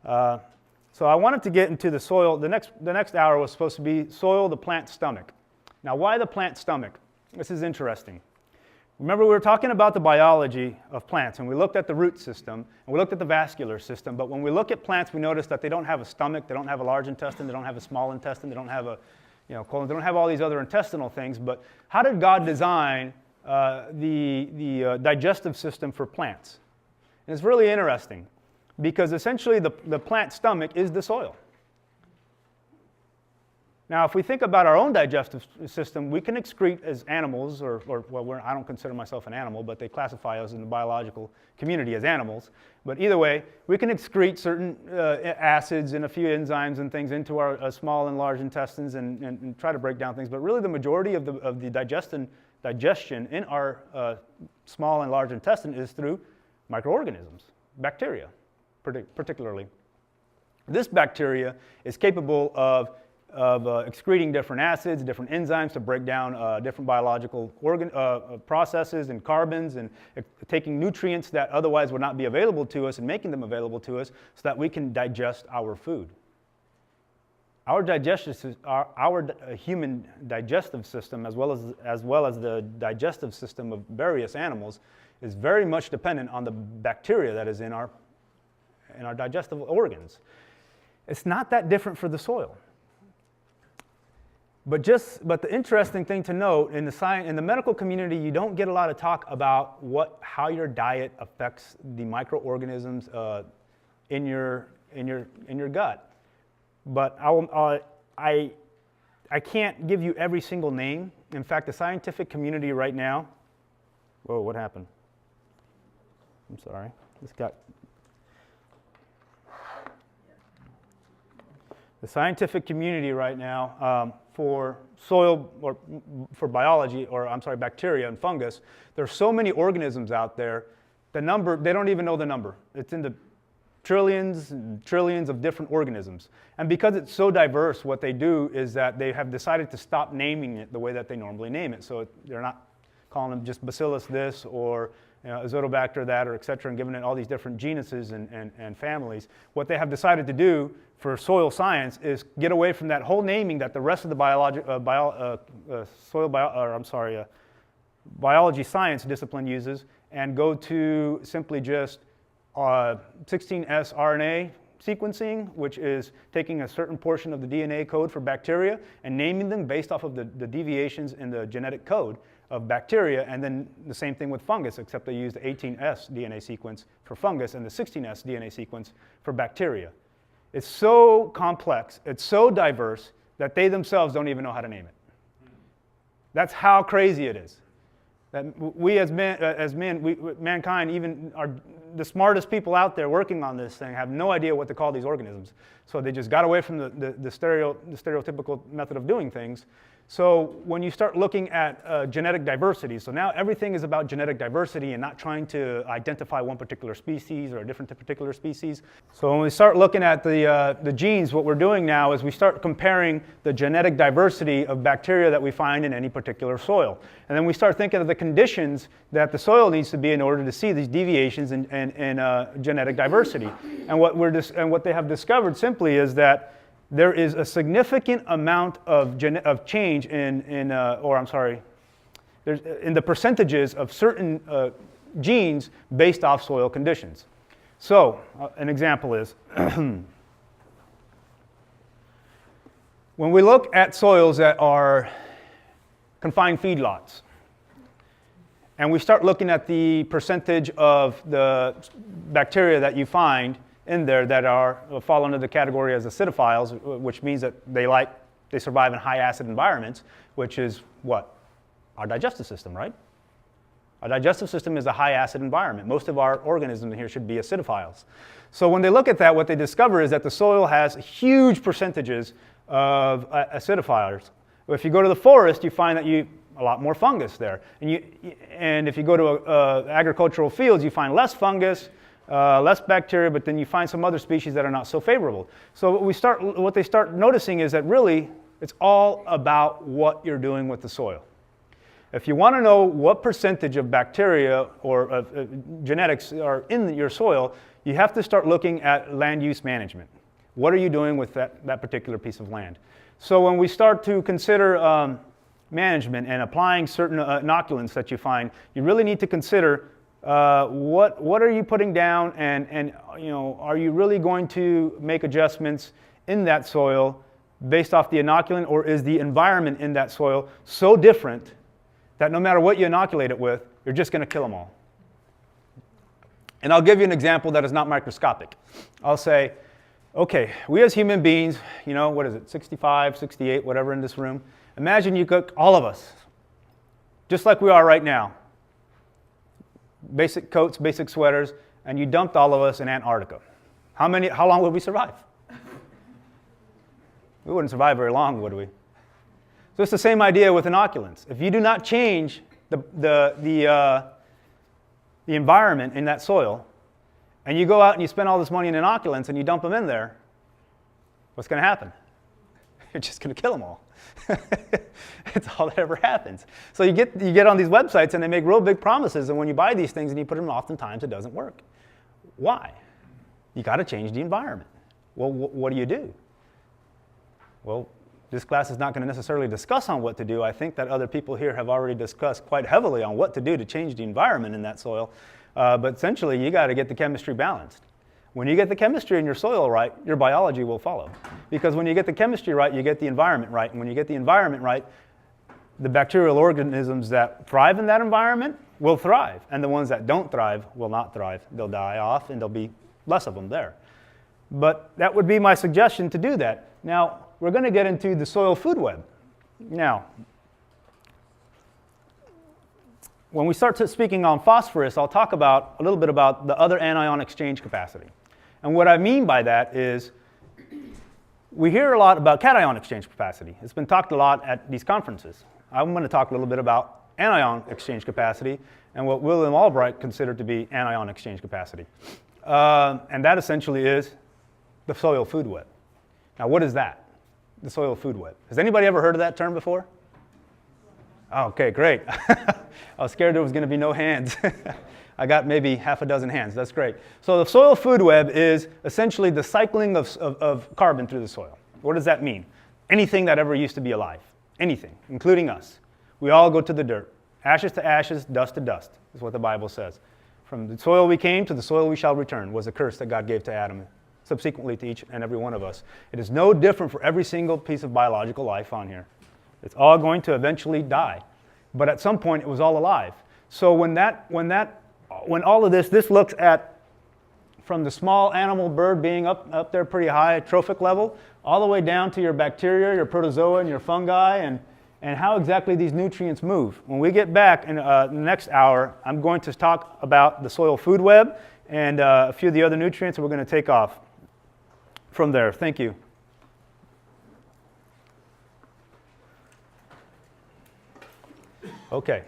So I wanted to get into the soil. The next hour was supposed to be soil, the plant stomach. Now, why the plant stomach? This is interesting. Remember, we were talking about the biology of plants, and we looked at the root system, and we looked at the vascular system, but when we look at plants, we notice that they don't have a stomach, they don't have a large intestine, they don't have a small intestine, they don't have a colon, they don't have all these other intestinal things, but how did God design the digestive system for plants? And it's really interesting, because essentially the plant stomach is the soil. Now, if we think about our own digestive system, we can excrete as animals, well, I don't consider myself an animal, but they classify us in the biological community as animals. But either way, we can excrete certain acids and a few enzymes and things into our small and large intestines and try to break down things. But really, the majority of the digestion in our small and large intestine is through microorganisms, bacteria, particularly. This bacteria is capable of excreting different acids, different enzymes to break down different biological processes and carbons, and taking nutrients that otherwise would not be available to us and making them available to us so that we can digest our food. Our human digestive system, as well as the digestive system of various animals, is very much dependent on the bacteria that is in our digestive organs. It's not that different for the soil. But the interesting thing to note, in the medical community, you don't get a lot of talk about how your diet affects the microorganisms in your gut. But I can't give you every single name. In fact, the scientific community right now. Whoa! What happened? I'm sorry. The scientific community right now for soil, or for biology, bacteria and fungus, there are so many organisms out there, the number, they don't even know the number. It's in the trillions and trillions of different organisms. And because it's so diverse, what they do is that they have decided to stop naming it the way that they normally name it. So they're not calling them just bacillus this, or azotobacter that, or et cetera, and giving it all these different genuses and families. What they have decided to do for soil science is get away from that whole naming that the rest of the biology science discipline uses, and go to simply just 16S RNA sequencing, which is taking a certain portion of the DNA code for bacteria and naming them based off of the deviations in the genetic code of bacteria, and then the same thing with fungus, except they use the 18S DNA sequence for fungus and the 16S DNA sequence for bacteria. It's so complex, it's so diverse, that they themselves don't even know how to name it. That's how crazy it is. That we mankind, even the smartest people out there working on this thing, have no idea what to call these organisms. So they just got away from the stereotypical method of doing things. So when you start looking at genetic diversity, so now everything is about genetic diversity and not trying to identify one particular species or a different particular species. So when we start looking at the genes, what we're doing now is we start comparing the genetic diversity of bacteria that we find in any particular soil. And then we start thinking of the conditions that the soil needs to be in order to see these deviations in genetic diversity. And what they have discovered simply is that there is a significant amount of change in the percentages of certain genes based off soil conditions. So, an example is, when we look at soils that are confined feedlots, and we start looking at the percentage of the bacteria that you find in there that fall under the category as acidophiles, which means that they survive in high acid environments, which is what? Our digestive system, right? Our digestive system is a high acid environment. Most of our organisms here should be acidophiles. So when they look at that, what they discover is that the soil has huge percentages of acidophiles. If you go to the forest, you find that a lot more fungus there. And if you go to agricultural fields, you find less fungus, less bacteria, but then you find some other species that are not so favorable. So what they start noticing is that really it's all about what you're doing with the soil. If you want to know what percentage of bacteria or genetics are in your soil, you have to start looking at land use management. What are you doing with that particular piece of land? So when we start to consider management and applying certain inoculants that you find, you really need to consider what are you putting down, and are you really going to make adjustments in that soil based off the inoculant, or is the environment in that soil so different that no matter what you inoculate it with, you're just going to kill them all? And I'll give you an example that is not microscopic. I'll say, okay, we as human beings, what is it, 65, 68, whatever in this room. Imagine you cook all of us, just like we are right now. Basic coats, basic sweaters, and you dumped all of us in Antarctica. How long would we survive? We wouldn't survive very long, would we? So it's the same idea with inoculants. If you do not change the environment in that soil, and you go out and you spend all this money in inoculants and you dump them in there, what's going to happen? You're just going to kill them all. It's all that ever happens. So you get on these websites and they make real big promises, and when you buy these things and you put them in, oftentimes it doesn't work. Why? You got to change the environment. Well, what do you do? Well, this class is not going to necessarily discuss on what to do. I think that other people here have already discussed quite heavily on what to do to change the environment in that soil. But essentially, you got to get the chemistry balanced. When you get the chemistry in your soil right, your biology will follow. Because when you get the chemistry right, you get the environment right. And when you get the environment right, the bacterial organisms that thrive in that environment will thrive. And the ones that don't thrive will not thrive. They'll die off, and there'll be less of them there. But that would be my suggestion to do that. Now, we're going to get into the soil food web. Now, when we start speaking on phosphorus, I'll talk a little bit about the other anion exchange capacity. And what I mean by that is we hear a lot about cation exchange capacity. It's been talked a lot at these conferences. I'm going to talk a little bit about anion exchange capacity and what William Albright considered to be anion exchange capacity. And that essentially is the soil food web. Now, what is that? The soil food web. Has anybody ever heard of that term before? Okay, great. I was scared there was going to be no hands. I got maybe half a dozen hands. That's great. So the soil food web is essentially the cycling of carbon through the soil. What does that mean? Anything that ever used to be alive. Anything, including us. We all go to the dirt. Ashes to ashes, dust to dust, is what the Bible says. From the soil we came to the soil we shall return was a curse that God gave to Adam, subsequently to each and every one of us. It is no different for every single piece of biological life on here. It's all going to eventually die. But at some point, it was all alive. So when all of this looks at from the small animal bird being up there pretty high, trophic level, all the way down to your bacteria, your protozoa, and your fungi, and how exactly these nutrients move. When we get back in the next hour, I'm going to talk about the soil food web and a few of the other nutrients, and we're going to take off from there. Thank you. Okay.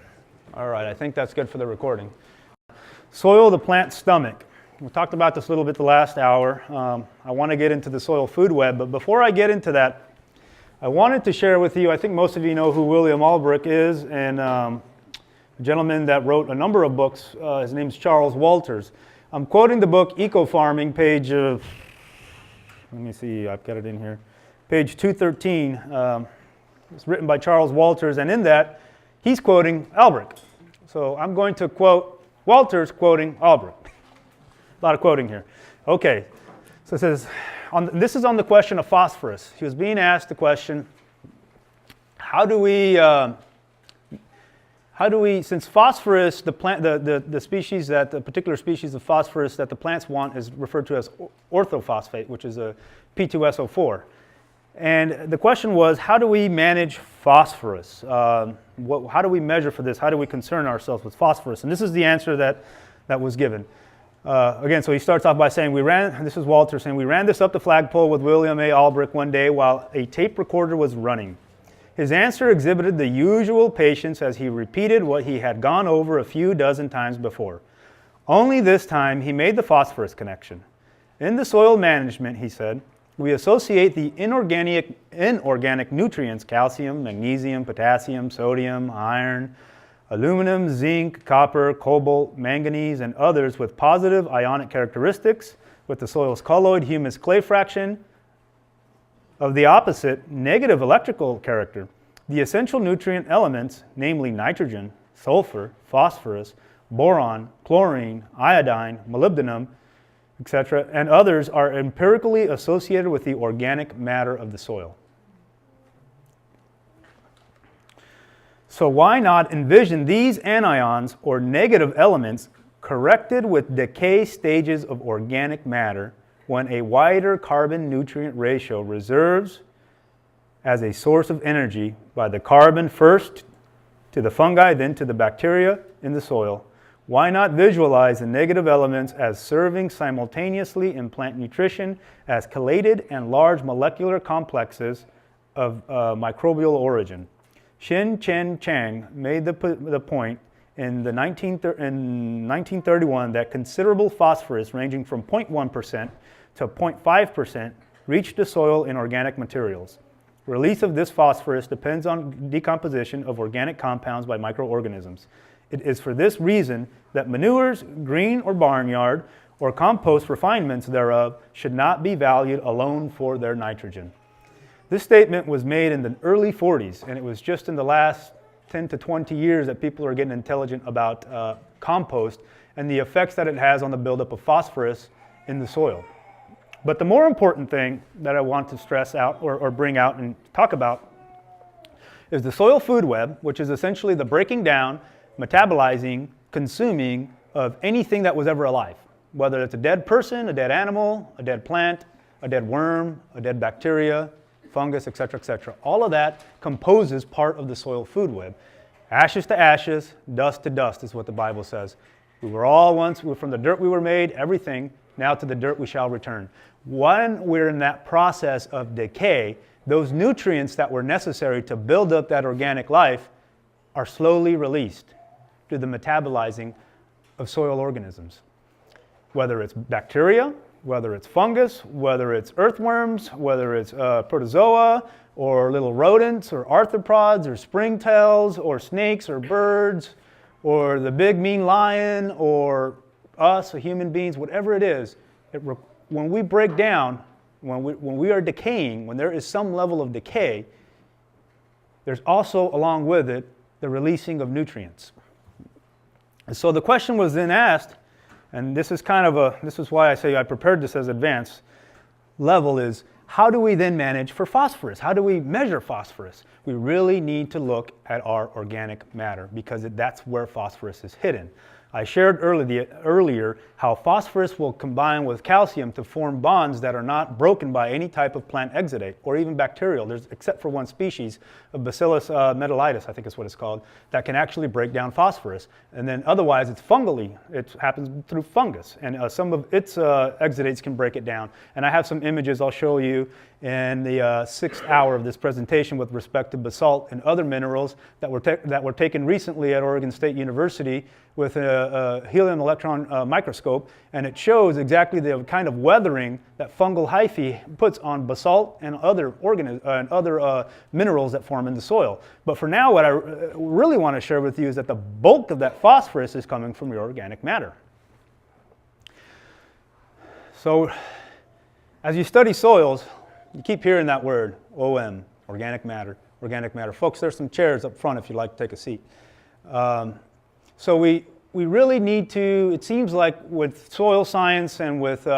All right. I think that's good for the recording. Soil, the plant stomach. We talked about this a little bit the last hour. I want to get into the soil food web, but before I get into that, I wanted to share with you, I think most of you know who William Albright is, and a gentleman that wrote a number of books. His name is Charles Walters. I'm quoting the book Eco Farming, page of, let me see, I've got it in here, page 213. It's written by Charles Walters, and in that, he's quoting Albright. So I'm going to quote Walters quoting Albright. A lot of quoting here. Okay, so it says, this is on the question of phosphorus. He was being asked the question, how do we, since phosphorus, the particular species of phosphorus that the plants want is referred to as orthophosphate, which is a P2SO4. And the question was, how do we manage phosphorus? How do we measure for this? How do we concern ourselves with phosphorus? And this is the answer that was given. Again, so he starts off by saying, this is Walter saying, we ran this up the flagpole with William A. Albright one day while a tape recorder was running. His answer exhibited the usual patience as he repeated what he had gone over a few dozen times before. Only this time he made the phosphorus connection. In the soil management, he said, we associate the inorganic nutrients, calcium, magnesium, potassium, sodium, iron, aluminum, zinc, copper, cobalt, manganese, and others with positive ionic characteristics, with the soil's colloid humus clay fraction of the opposite negative electrical character. The essential nutrient elements, namely nitrogen, sulfur, phosphorus, boron, chlorine, iodine, molybdenum, etc., and others are empirically associated with the organic matter of the soil. So why not envision these anions or negative elements corrected with decay stages of organic matter when a wider carbon-nutrient ratio reserves as a source of energy by the carbon first to the fungi, then to the bacteria in the soil? Why not visualize the negative elements as serving simultaneously in plant nutrition as chelated and large molecular complexes of microbial origin? Shin Chen Chang made the point in 1931 that considerable phosphorus ranging from 0.1% to 0.5% reached the soil in organic materials. Release of this phosphorus depends on decomposition of organic compounds by microorganisms. It is for this reason that manures, green or barnyard, or compost refinements thereof should not be valued alone for their nitrogen. This statement was made in the early 40s, and it was just in the last 10 to 20 years that people are getting intelligent about compost and the effects that it has on the buildup of phosphorus in the soil. But the more important thing that I want to stress out or bring out and talk about is the soil food web, which is essentially the breaking down, metabolizing, consuming of anything that was ever alive, whether it's a dead person, a dead animal, a dead plant, a dead worm, a dead bacteria, fungus, etc., etc. All of that composes part of the soil food web. Ashes to ashes, dust to dust is what the Bible says. We were all once, from the dirt we were made, everything, now to the dirt we shall return. When we're in that process of decay, those nutrients that were necessary to build up that organic life are slowly released through the metabolizing of soil organisms. Whether it's bacteria, whether it's fungus, whether it's earthworms, whether it's protozoa, or little rodents, or arthropods, or springtails, or snakes, or birds, or the big mean lion, or us, or human beings, whatever it is, when we break down, when we are decaying, when there is some level of decay, there's also, along with it, the releasing of nutrients. And so the question was then asked, and this is why I say I prepared this as advanced level, is how do we then manage for phosphorus? How do we measure phosphorus? We really need to look at our organic matter because that's where phosphorus is hidden. I shared earlier how phosphorus will combine with calcium to form bonds that are not broken by any type of plant exudate or even bacterial. Except for one species of Bacillus metallitis, I think is what it's called, that can actually break down phosphorus. And then otherwise it's fungally. It happens through fungus. And some of its exudates can break it down. And I have some images I'll show you in the sixth hour of this presentation with respect to basalt and other minerals that were taken recently at Oregon State University with a helium electron microscope, and it shows exactly the kind of weathering that fungal hyphae puts on basalt and other minerals that form in the soil. But for now, what I really want to share with you is that the bulk of that phosphorus is coming from your organic matter. So as you study soils, you keep hearing that word, OM, organic matter, organic matter. Folks, there's some chairs up front if you'd like to take a seat. So we really need to, it seems like with soil science and with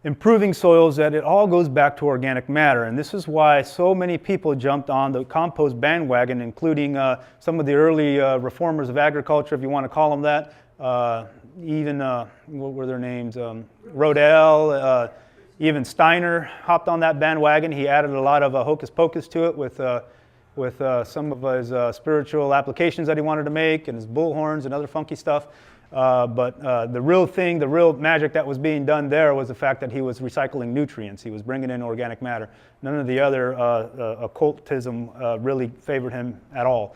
improving soils that it all goes back to organic matter. And this is why so many people jumped on the compost bandwagon, including some of the early reformers of agriculture, if you want to call them that. What were their names? Rodell, even Steiner hopped on that bandwagon. He added a lot of hocus pocus to it with some of his spiritual applications that he wanted to make and his bullhorns and other funky stuff. But the real thing, the real magic that was being done there was the fact that he was recycling nutrients. He was bringing in organic matter. None of the other occultism really favored him at all.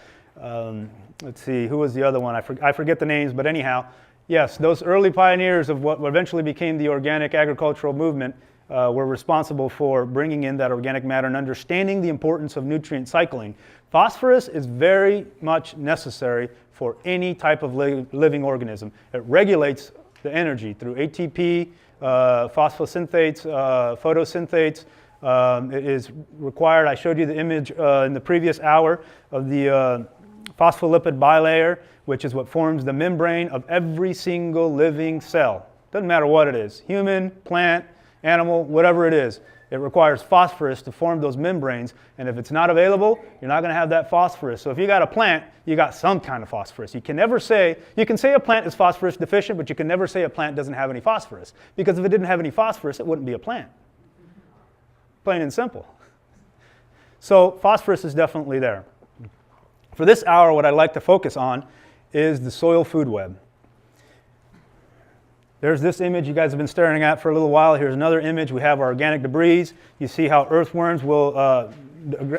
Let's see, who was the other one? I forget the names, but anyhow, yes, those early pioneers of what eventually became the organic agricultural movement were responsible for bringing in that organic matter and understanding the importance of nutrient cycling Phosphorus is very much necessary for any type of living organism. It regulates the energy through ATP, phosphosynthates, photosynthates. It is required. I showed you the image in the previous hour of the phospholipid bilayer, which is what forms the membrane of every single living cell. Doesn't matter what it is, human, plant, animal, whatever it is. It requires phosphorus to form those membranes, and if it's not available, you're not going to have that phosphorus. So if you got a plant, you got some kind of phosphorus. You can say a plant is phosphorus deficient, but you can never say a plant doesn't have any phosphorus, because if it didn't have any phosphorus, it wouldn't be a plant. Plain and simple. So phosphorus is definitely there. For this hour, what I'd like to focus on is the soil food web. There's this image you guys have been staring at for a little while. Here's another image. We have our organic debris. You see how earthworms will,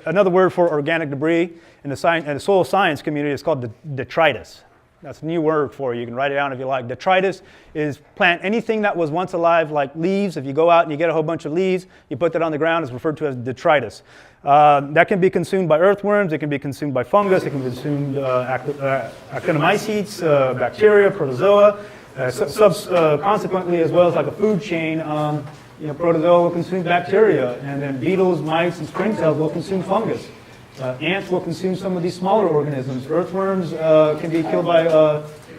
another word for organic debris in the soil science community is called detritus. That's a new word for you. You can write it down if you like. Detritus is anything that was once alive, like leaves. If you go out and you get a whole bunch of leaves, you put that on the ground, it's referred to as detritus. That can be consumed by earthworms. It can be consumed by fungus. It can be consumed actinomycetes, bacteria, protozoa. Consequently, as well as like a food chain, protozoa will consume bacteria, and then beetles, mice, and springtails will consume fungus. Ants will consume some of these smaller organisms. Earthworms can be killed by,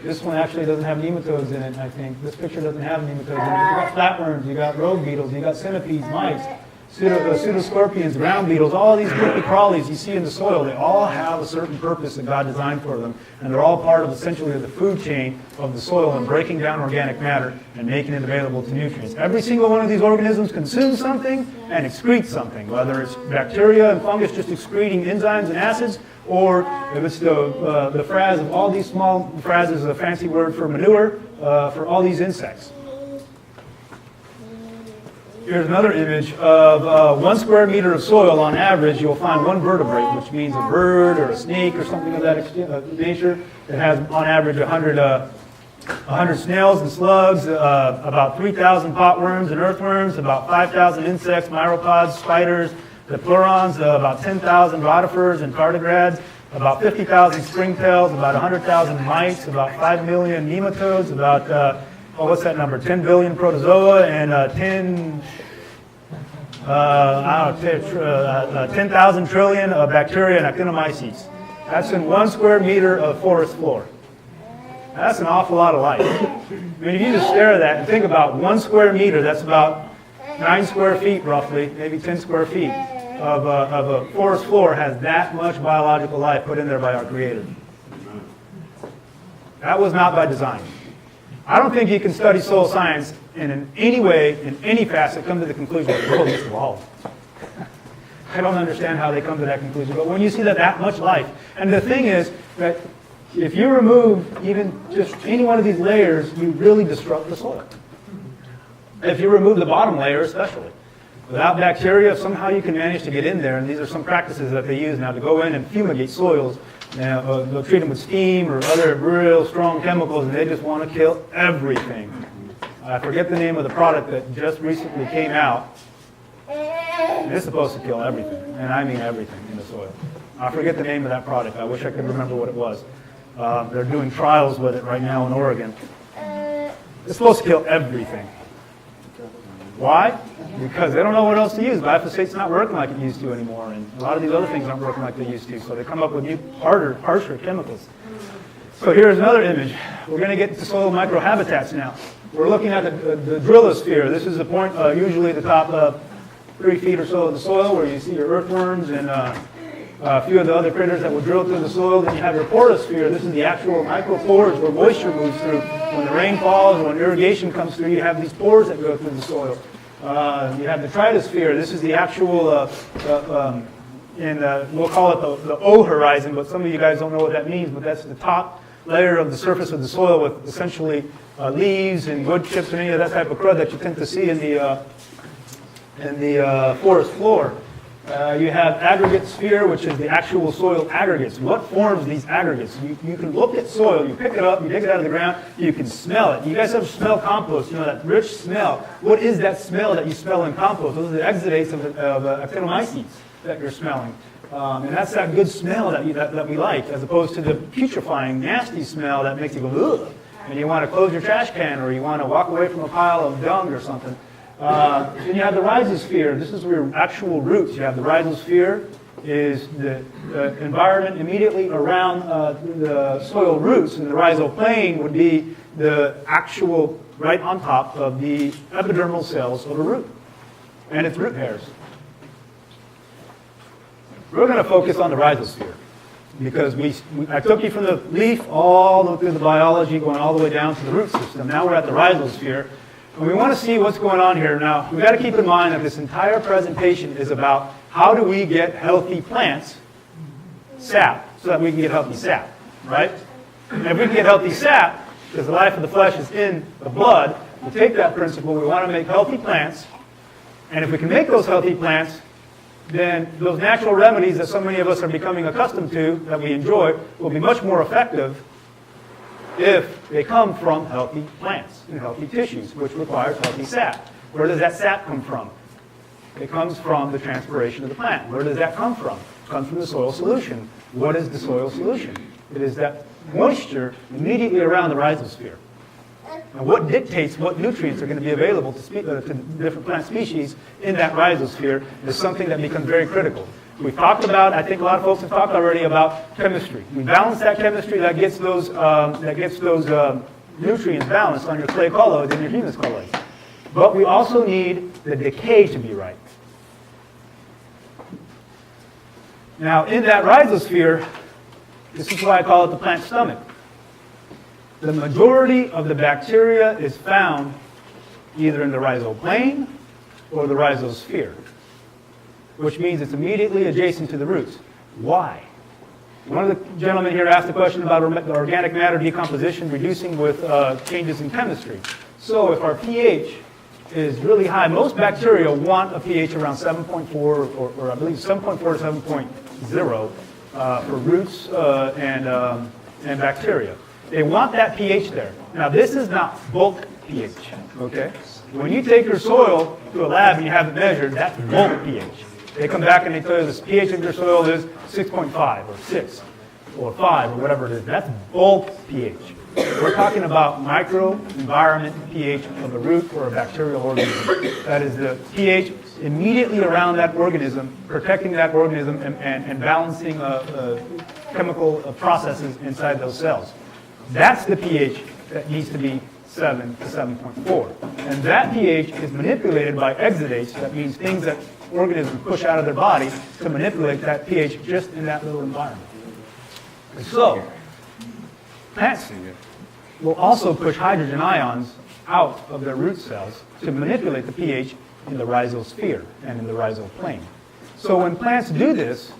this one actually doesn't have nematodes in it, I think. This picture doesn't have nematodes in it. You got flatworms, you got rogue beetles, you got centipedes, mice, pseudoscorpions, ground beetles, all these creepy crawlies you see in the soil, they all have a certain purpose that God designed for them, and they're all part of essentially the food chain of the soil and breaking down organic matter and making it available to nutrients. Every single one of these organisms consumes something and excretes something, whether it's bacteria and fungus just excreting enzymes and acids, or if it's the frass of all these small, frass is a fancy word for manure, for all these insects. Here's another image of 1 square meter of soil. On average, you'll find one vertebrate, which means a bird or a snake or something of that nature. It has, on average, 100 snails and slugs, about 3,000 potworms and earthworms, about 5,000 insects, myropods, spiders, diplurons, about 10,000 rotifers and tardigrades, about 50,000 springtails, about 100,000 mice, about 5 million nematodes, about what's that number? 10 billion protozoa and 10,000 trillion bacteria and actinomycetes. That's in 1 square meter of forest floor. That's an awful lot of life. I mean, if you just stare at that and think about 1 square meter, that's about 9 square feet roughly, maybe 10 square feet of a forest floor has that much biological life put in there by our Creator. That was not by design. I don't think you can study soil science and in any way, in any facet, come to the conclusion that the world is evolved. I don't understand how they come to that conclusion. But when you see that much life, and the thing is that if you remove even just any one of these layers, you really disrupt the soil. If you remove the bottom layer especially. Without bacteria, somehow you can manage to get in there, and these are some practices that they use now to go in and fumigate soils. Now, they'll treat them with steam or other real strong chemicals, and they just want to kill everything. I forget the name of the product that just recently came out. It's supposed to kill everything, and I mean everything in the soil. I forget the name of that product. I wish I could remember what it was. They're doing trials with it right now in Oregon. It's supposed to kill everything. Why? Because they don't know what else to use. Glyphosate's not working like it used to anymore, and a lot of these other things aren't working like they used to, so they come up with new, harsher chemicals. So here's another image. We're going to get into soil microhabitats now. We're looking at the drillosphere. This is the point, usually the top 3 feet or so of the soil, where you see your earthworms and a few of the other critters that will drill through the soil. Then you have your porosphere. This is the actual micropores where moisture moves through. When the rain falls, when irrigation comes through, you have these pores that go through the soil. You have the tritosphere. This is the actual, we'll call it the O horizon, but some of you guys don't know what that means, but that's the top layer of the surface of the soil with essentially leaves and wood chips and any of that type of crud that you tend to see in the forest floor. You have aggregate sphere, which is the actual soil aggregates. What forms these aggregates? You can look at soil, you pick it up, you dig it out of the ground, you can smell it. You guys ever smell compost? You know, that rich smell. What is that smell that you smell in compost? Those are the exudates of actinomycetes. that you're smelling. And that's that good smell that we like, as opposed to the putrefying, nasty smell that makes you go, ugh, and you want to close your trash can, or you want to walk away from a pile of dung or something. Then you have the rhizosphere. This is your actual roots. You have the rhizosphere, is the environment immediately around the soil roots, and the rhizoplane would be the actual right on top of the epidermal cells of a root and its root hairs. We're going to focus on the rhizosphere because I took you from the leaf all the way through the biology, going all the way down to the root system. Now we're at the rhizosphere, and we want to see what's going on here. Now, we've got to keep in mind that this entire presentation is about how do we get healthy plants sap so that we can get healthy sap, right? And if we can get healthy sap, because the life of the flesh is in the blood, we take that principle, we want to make healthy plants, and if we can make those healthy plants, then those natural remedies that so many of us are becoming accustomed to, that we enjoy, will be much more effective if they come from healthy plants and healthy tissues, which requires healthy sap. Where does that sap come from? It comes from the transpiration of the plant. Where does that come from? It comes from the soil solution. What is the soil solution? It is that moisture immediately around the rhizosphere. And what dictates what nutrients are going to be available to different plant species in that rhizosphere is something that becomes very critical. We've talked about, I think a lot of folks have talked already about chemistry. We balance that chemistry that gets those nutrients balanced on your clay colloids and your humus colloids. But we also need the decay to be right. Now, in that rhizosphere, this is why I call it the plant stomach. The majority of the bacteria is found either in the rhizoplane or the rhizosphere, which means it's immediately adjacent to the roots. Why? One of the gentlemen here asked a question about the organic matter decomposition reducing with changes in chemistry. So if our pH is really high, most bacteria want a pH around 7.4 or I believe 7.4 to 7.0 for roots and bacteria. They want that pH there. Now, this is not bulk pH, okay? When you take your soil to a lab and you have it measured, that's bulk pH. They come back and they tell you the pH of your soil is 6.5 or 6 or 5 or whatever it is. That's bulk pH. We're talking about microenvironment pH of a root or a bacterial organism. That is the pH immediately around that organism, protecting that organism and balancing chemical processes inside those cells. That's the pH that needs to be 7 to 7.4. And that pH is manipulated by exudates. That means things that organisms push out of their body to manipulate that pH just in that little environment. So, plants will also push hydrogen ions out of their root cells to manipulate the pH in the rhizosphere and in the rhizoplane. So when plants do this,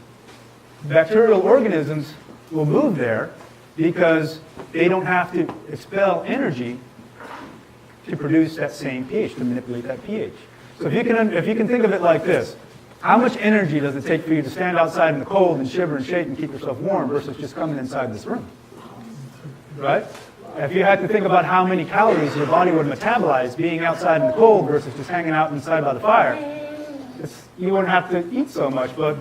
bacterial organisms will move there because they don't have to expel energy to produce that same pH, to manipulate that pH. So if you can think of it like this, how much energy does it take for you to stand outside in the cold and shiver and shake and keep yourself warm versus just coming inside this room? Right? If you had to think about how many calories your body would metabolize being outside in the cold versus just hanging out inside by the fire, you wouldn't have to eat so much, but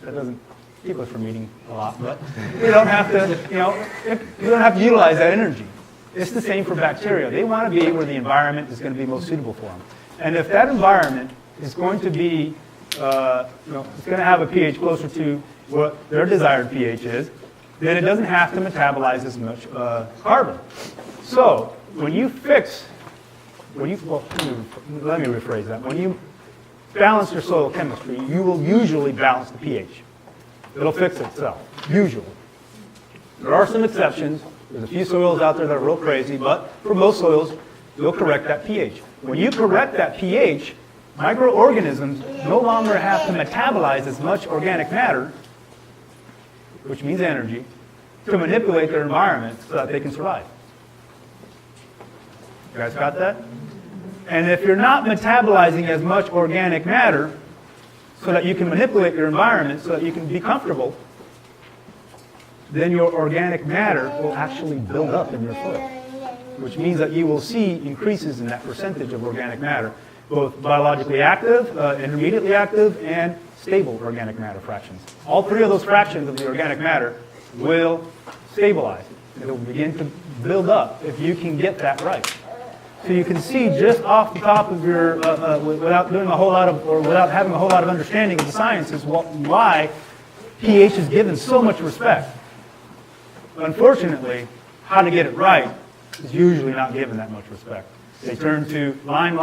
that doesn't keep us from eating a lot, but you don't have to, you don't have to utilize that energy. It's the same for bacteria. They want to be where the environment is going to be most suitable for them. And if that environment is going to be, it's going to have a pH closer to what their desired pH is, then it doesn't have to metabolize as much carbon. So when you let me rephrase that. When you balance your soil chemistry, you will usually balance the pH. It'll fix itself, usually. There are some exceptions. There's a few soils out there that are real crazy, but for most soils, you'll correct that pH. When you correct that pH, microorganisms no longer have to metabolize as much organic matter, which means energy, to manipulate their environment so that they can survive. You guys got that? And if you're not metabolizing as much organic matter so that you can manipulate your environment so that you can be comfortable, then your organic matter will actually build up in your soil. which means that you will see increases in that percentage of organic matter, both biologically active, intermediately active, and stable organic matter fractions. All three of those fractions of the organic matter will stabilize. It will begin to build up if you can get that right. So you can see just off the top of your, without doing a whole lot of, or without having a whole lot of understanding of the sciences, why pH is given so much respect. Unfortunately, how to get it right is usually not given that much respect. They turn to lime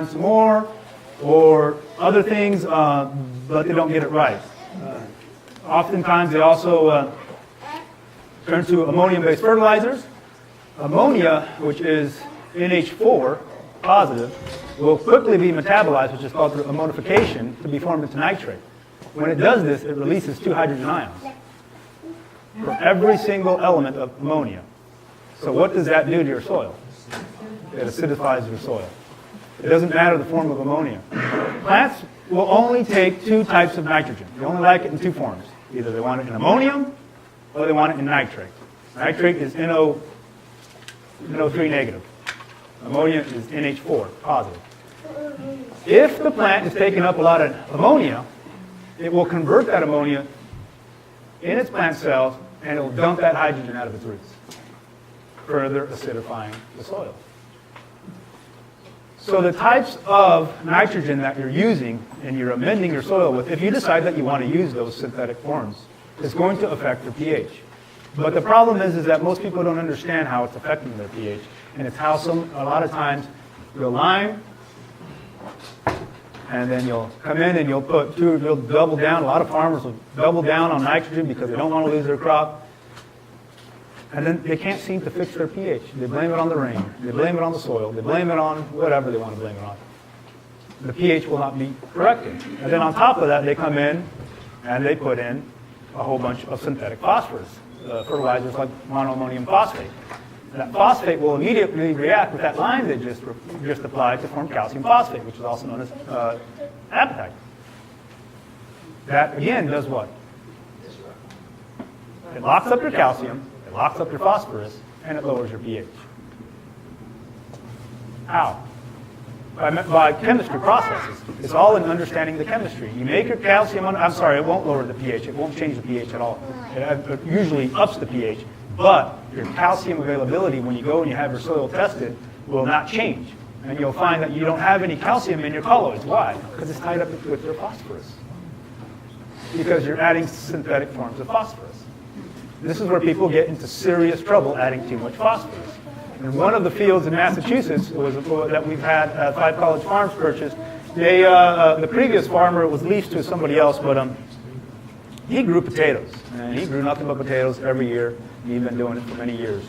some more, or other things, but they don't get it right. Oftentimes they also turn to ammonium-based fertilizers. Ammonia, which is NH4 positive, will quickly be metabolized, which is called through ammonification, to be formed into nitrate. When it does this, it releases 2 hydrogen ions for every single element of ammonia. So what does that do to your soil? It acidifies your soil. It doesn't matter the form of ammonia. Plants will only take 2 types of nitrogen. They only like it in 2 forms. Either they want it in ammonium or they want it in nitrate. Nitrate is NO3 negative. Ammonia is NH4 positive. If the plant is taking up a lot of ammonia, it will convert that ammonia in its plant cells and it will dump that hydrogen out of its roots, further acidifying the soil. So the types of nitrogen that you're using and you're amending your soil with, if you decide that you want to use those synthetic forms, is going to affect your pH. But the problem is that most people don't understand how it's affecting their pH. And it's how a lot of times you'll lime, and then you'll come in and you'll double down. A lot of farmers will double down on nitrogen because they don't want to lose their crop. And then they can't seem to fix their pH. They blame it on the rain. They blame it on the soil. They blame it on whatever they want to blame it on. The pH will not be corrected. And then on top of that, they come in and they put in a whole bunch of synthetic phosphorus, fertilizers like monoammonium phosphate. And that phosphate will immediately react with that lime they just applied to form calcium phosphate, which is also known as apatite. That, again, does what? It locks up your calcium, it locks up your phosphorus, and it lowers your pH. How? By chemistry processes. It's all in understanding the chemistry. You make your calcium, it won't lower the pH. It won't change the pH at all. It usually ups the pH. But your calcium availability, when you go and you have your soil tested, will not change. And you'll find that you don't have any calcium in your colloids. Why? Because it's tied up with your phosphorus. Because you're adding synthetic forms of phosphorus. This is where people get into serious trouble adding too much phosphorus. And one of the fields in Massachusetts that we've had 5 college farms purchased, the previous farmer was leased to somebody else, but he grew potatoes. And he grew nothing but potatoes every year. He's been doing it for many years.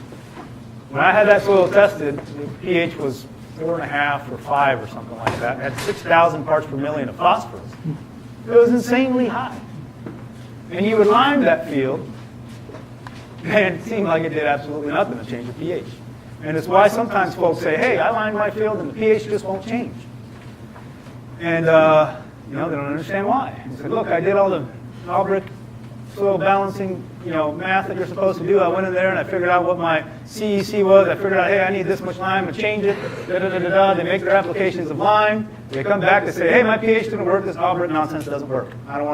When I had that soil tested, the pH was 4.5 or 5 or something like that. It had 6,000 parts per million of phosphorus. It was insanely high. And you would lime that field, and it seemed like it did absolutely nothing to change the pH. And it's why sometimes folks say, hey, I limed my field and the pH just won't change. And, they don't understand why. They said, look, I did all the Albrecht soil balancing, math that you're supposed to do. I went in there and I figured out what my CEC was. I figured out, hey, I need this much lime to change it. They make their applications of lime. They come back, they say, hey, my pH didn't work. This Albrecht nonsense doesn't work. I don't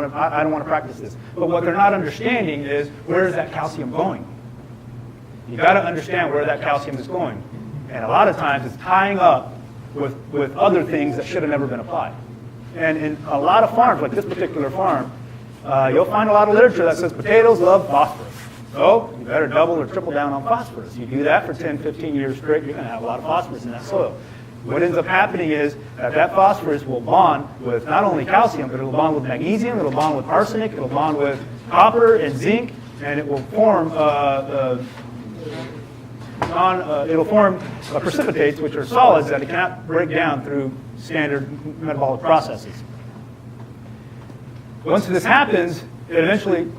want to practice this. But what they're not understanding is, where is that calcium going? You got to understand where that calcium is going. And a lot of times it's tying up with other things that should have never been applied. And in a lot of farms, like this particular farm, you'll find a lot of literature that says potatoes love phosphorus. So you better double or triple down on phosphorus. You do that for 10, 15 years straight, you're going to have a lot of phosphorus in that soil. What ends up happening is that phosphorus will bond with not only calcium, but it'll bond with magnesium, it'll bond with arsenic, it'll bond with copper and zinc, and it will form precipitates, which are solids that it cannot break down through standard metabolic processes. Once this happens, it eventually,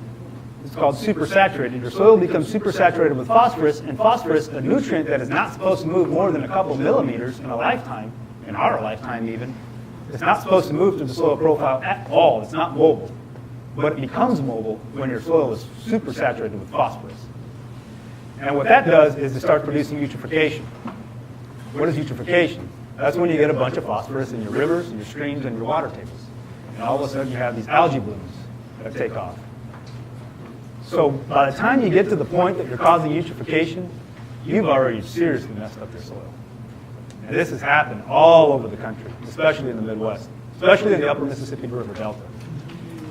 it's called supersaturated. Your soil becomes supersaturated with phosphorus, and phosphorus, a nutrient that is not supposed to move more than a couple millimeters in a lifetime, in our lifetime even, it's not supposed to move through the soil profile at all. It's not mobile. But it becomes mobile when your soil is supersaturated with phosphorus. And what that does is it starts producing eutrophication. What is eutrophication? That's when you get a bunch of phosphorus in your rivers, and your streams, and your water tables. And all of a sudden you have these algae blooms that take off. So by the time you get to the point that you're causing eutrophication, you've already seriously messed up your soil. And this has happened all over the country, especially in the Midwest, especially in the upper Mississippi River Delta.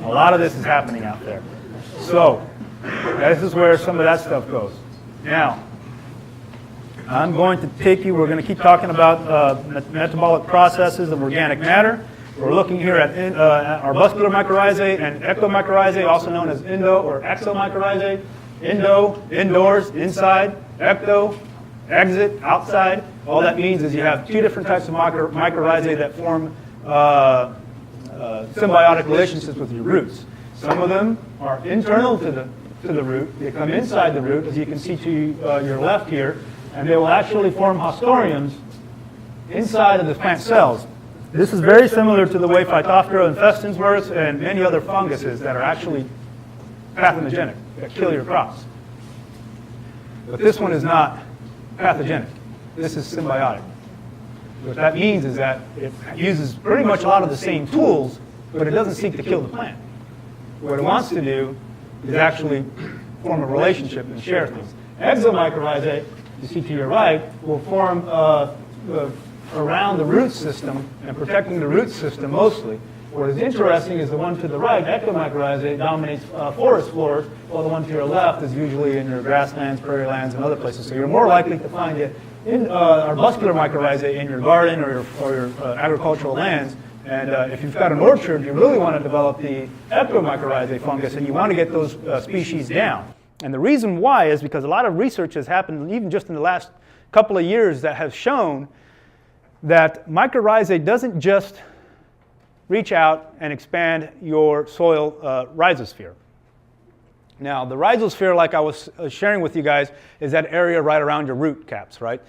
A lot of this is happening out there. So this is where some of that stuff goes. Now, I'm going to take you, we're going to keep talking about metabolic processes of organic matter. We're looking here at arbuscular mycorrhizae and ectomycorrhizae, also known as endo or exomycorrhizae. Endo, indoors, inside. Ecto, exit, outside. All that means is you have two different types of mycorrhizae that form symbiotic relationships with your roots. Some of them are internal to the root. They come inside the root, as you can see to your left here, and they will actually form hostoriums inside of the plant cells. This is very similar to the way Phytophthora infestans works and many other funguses that are actually pathogenic, that kill your crops. But this one is not pathogenic. This is symbiotic. What that means is that it uses pretty much a lot of the same tools, but it doesn't seek to kill the plant. What it wants to do is actually form a relationship and share things. Exomycorrhizae, you see to your right, will form around the root system and protecting the root system mostly. What is interesting is the one to the right, ectomycorrhizae, dominates forest floors, while the one to your left is usually in your grasslands, prairie lands, and other places. So you're more likely to find it in arbuscular mycorrhizae in your garden or your agricultural lands. And if you've got an orchard, you really want to develop the ectomycorrhizae fungus, and you want to get those species down. And the reason why is because a lot of research has happened, even just in the last couple of years, that has shown that mycorrhizae doesn't just reach out and expand your soil rhizosphere. Now, the rhizosphere, like I was sharing with you guys, is that area right around your root caps, right?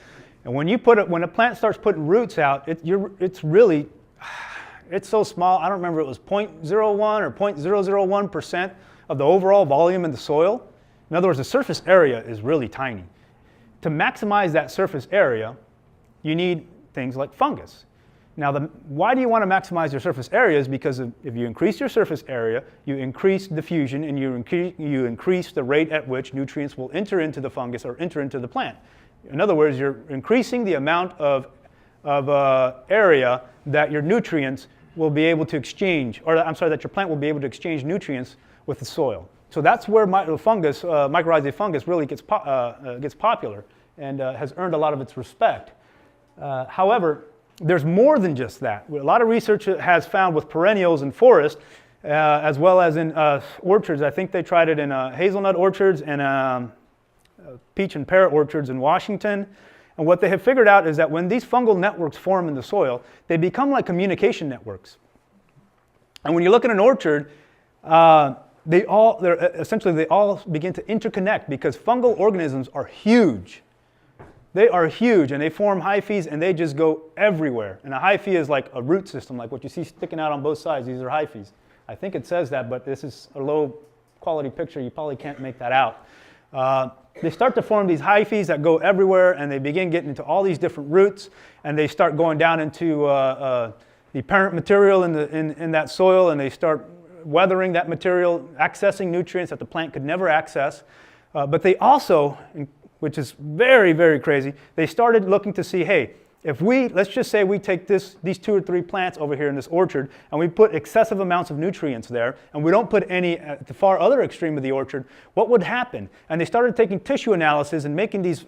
And when a plant starts putting roots out, it's so small. I don't remember, it was 0.01 or 0.001% of the overall volume in the soil. In other words, the surface area is really tiny. To maximize that surface area, you need things like fungus. Now, why do you want to maximize your surface area? Is because if you increase your surface area, you increase diffusion, and you increase the rate at which nutrients will enter into the fungus or enter into the plant. In other words, you're increasing the amount of area that your nutrients will be able to exchange, or I'm sorry, that your plant will be able to exchange nutrients with the soil. So that's where mycorrhizae fungus really gets popular and has earned a lot of its respect. However, there's more than just that. A lot of research has found with perennials in forest, as well as in orchards. I think they tried it in hazelnut orchards and peach and pear orchards in Washington. And what they have figured out is that when these fungal networks form in the soil, they become like communication networks. And when you look at an orchard, they all begin to interconnect because fungal organisms are huge. They are huge, and they form hyphae, and they just go everywhere. And a hyphae is like a root system, like what you see sticking out on both sides. These are hyphae. I think it says that, but this is a low-quality picture. You probably can't make that out. They start to form these hyphae that go everywhere, and they begin getting into all these different roots, and they start going down into the parent material in that soil, and they start weathering that material, accessing nutrients that the plant could never access. But they also, which is very, very crazy, they started looking to see, hey, let's just say we take these 2 or 3 plants over here in this orchard, and we put excessive amounts of nutrients there, and we don't put any at the far other extreme of the orchard, what would happen? And they started taking tissue analysis and making these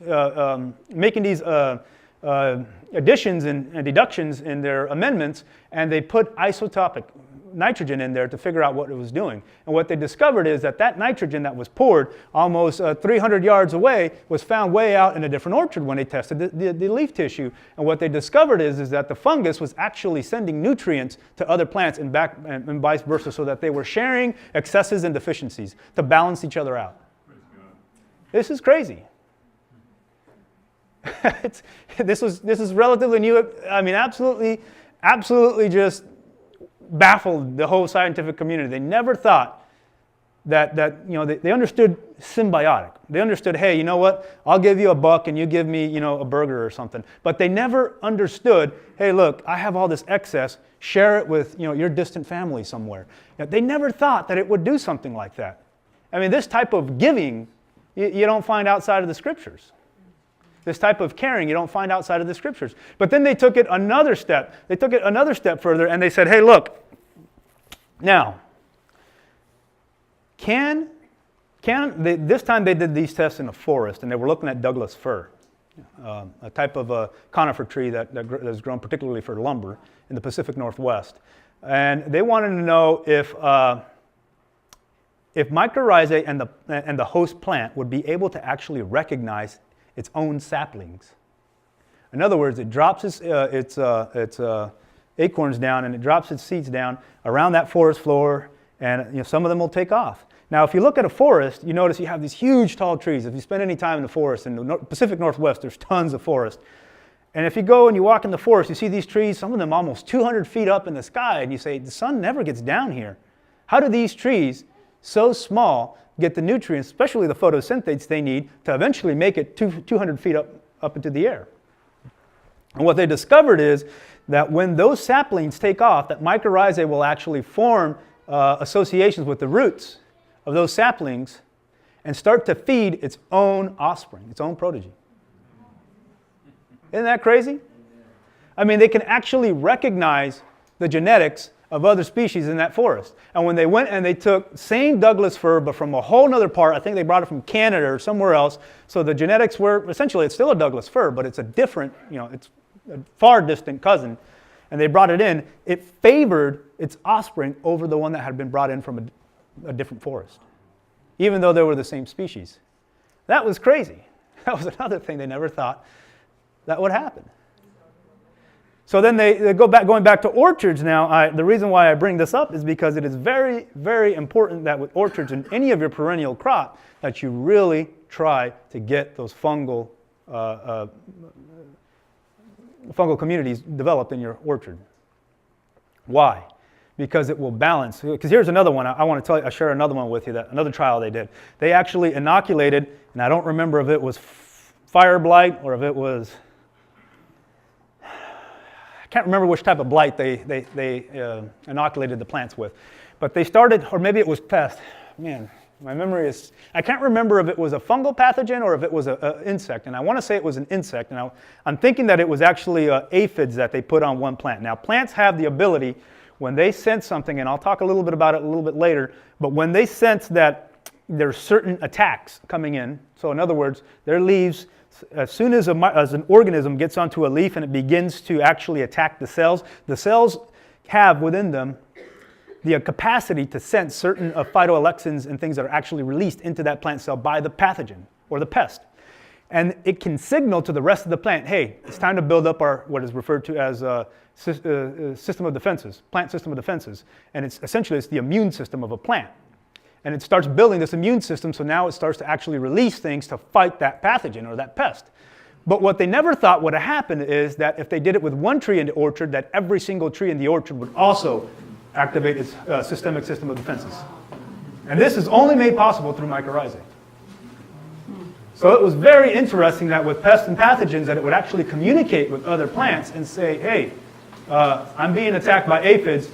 additions and deductions in their amendments, and they put isotopic nitrogen in there to figure out what it was doing. And what they discovered is that nitrogen that was poured almost 300 yards away was found way out in a different orchard when they tested the leaf tissue. And what they discovered is that the fungus was actually sending nutrients to other plants and vice versa, so that they were sharing excesses and deficiencies to balance each other out. This is crazy. This is relatively new. I mean, absolutely just baffled the whole scientific community. They never thought that you know, they understood symbiotic. They understood, hey, you know what? I'll give you $1 and you give me, you know, a burger or something. But they never understood, hey, look, I have all this excess. Share it with, you know, your distant family somewhere. You know, they never thought that it would do something like that. I mean, this type of giving, you don't find outside of the Scriptures. This type of caring you don't find outside of the Scriptures. But then they took it another step. They took it another step further and they said, hey, look, now, this time they did these tests in a forest, and they were looking at Douglas fir, a type of a conifer tree that is grown particularly for lumber in the Pacific Northwest. And they wanted to know if mycorrhizae and the host plant would be able to actually recognize its own saplings. In other words, it drops its acorns down and it drops its seeds down around that forest floor, and you know, some of them will take off. Now, if you look at a forest, you notice you have these huge tall trees. If you spend any time in the forest, in the Pacific Northwest, there's tons of forest. And if you go and you walk in the forest, you see these trees, some of them almost 200 feet up in the sky, and you say, the sun never gets down here. How do these trees, so small, get the nutrients, especially the photosynthase they need, to eventually make it 200 feet up into the air? And what they discovered is that when those saplings take off, that mycorrhizae will actually form associations with the roots of those saplings and start to feed its own offspring, its own progeny. Isn't that crazy? I mean, they can actually recognize the genetics of other species in that forest. And when they went and they took same Douglas fir, but from a whole other part, I think they brought it from Canada or somewhere else, so the genetics were, essentially it's still a Douglas fir, but it's a different, you know, it's a far distant cousin, and they brought it in, it favored its offspring over the one that had been brought in from a different forest, even though they were the same species. That was crazy. That was another thing they never thought that would happen. So then they going back to orchards now. The reason why I bring this up is because it is very, very important that with orchards and any of your perennial crop that you really try to get those fungal communities developed in your orchard. Why? Because it will balance. Because here's another one. I want to tell you, I share another one with you, that another trial they did. They actually inoculated, and I don't remember if it was fire blight or if it was, I can't remember which type of blight they inoculated the plants with. But they started, or maybe it was pest. Man, my memory is, I can't remember if it was a fungal pathogen or if it was an insect. And I want to say it was an insect. And I'm thinking that it was actually aphids that they put on one plant. Now, plants have the ability, when they sense something, and I'll talk a little bit about it a little bit later, but when they sense that there's certain attacks coming in, so in other words, their leaves, as soon as an organism gets onto a leaf and it begins to actually attack the cells have within them the capacity to sense certain phytoalexins and things that are actually released into that plant cell by the pathogen or the pest. And it can signal to the rest of the plant, hey, it's time to build up our, what is referred to as system of defenses, plant system of defenses. And it's essentially the immune system of a plant. And it starts building this immune system, so now it starts to actually release things to fight that pathogen or that pest. But what they never thought would have happened is that if they did it with one tree in the orchard, that every single tree in the orchard would also activate its systemic system of defenses. And this is only made possible through mycorrhizae. So it was very interesting that with pests and pathogens that it would actually communicate with other plants and say, hey, I'm being attacked by aphids,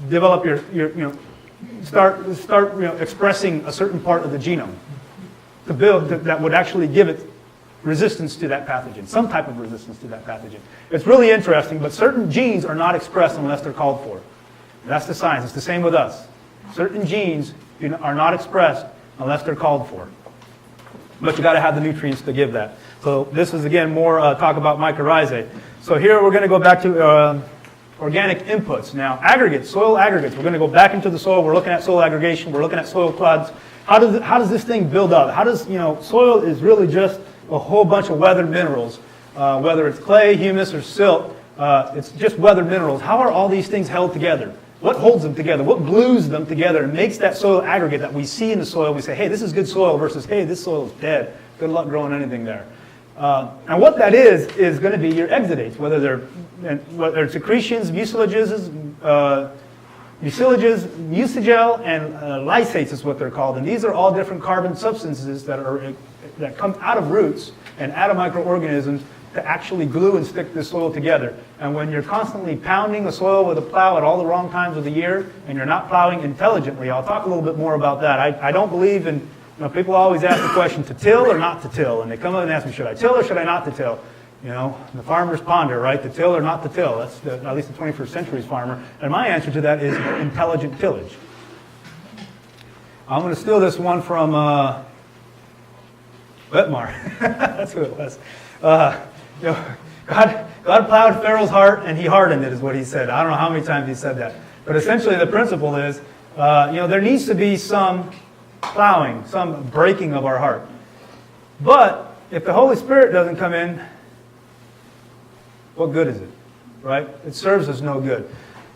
develop start expressing a certain part of the genome to build that would actually give it resistance to that pathogen, some type of resistance to that pathogen. It's really interesting, but certain genes are not expressed unless they're called for. That's the science. It's the same with us. Certain genes are not expressed unless they're called for. But you got to have the nutrients to give that. So this is, again, more talk about mycorrhizae. So here we're going to go back to organic inputs. Now, aggregates, soil aggregates. We're going to go back into the soil. We're looking at soil aggregation. We're looking at soil clods. How does this thing build up? How does, soil is really just a whole bunch of weathered minerals. Whether it's clay, humus, or silt, it's just weathered minerals. How are all these things held together? What holds them together? What glues them together and makes that soil aggregate that we see in the soil? We say, hey, this is good soil versus, hey, this soil is dead. Good luck growing anything there. And what that is going to be your exudates, whether they're secretions, mucilages, mucilages, musagel, and lysates is what they're called. And these are all different carbon substances that come out of roots and out of microorganisms to actually glue and stick the soil together. And when you're constantly pounding the soil with a plow at all the wrong times of the year, and you're not plowing intelligently, I'll talk a little bit more about that. I don't believe in, people always ask the question, to till or not to till? And they come up and ask me, should I till or should I not to till? The farmer's ponder, right? To till or not to till. That's at least the 21st century's farmer. And my answer to that is intelligent tillage. I'm going to steal this one from Whitmar. That's who it was. God plowed Pharaoh's heart and he hardened it, is what he said. I don't know how many times he said that. But essentially the principle is, there needs to be some plowing, some breaking of our heart. But if the Holy Spirit doesn't come in, what good is it, right? It serves us no good.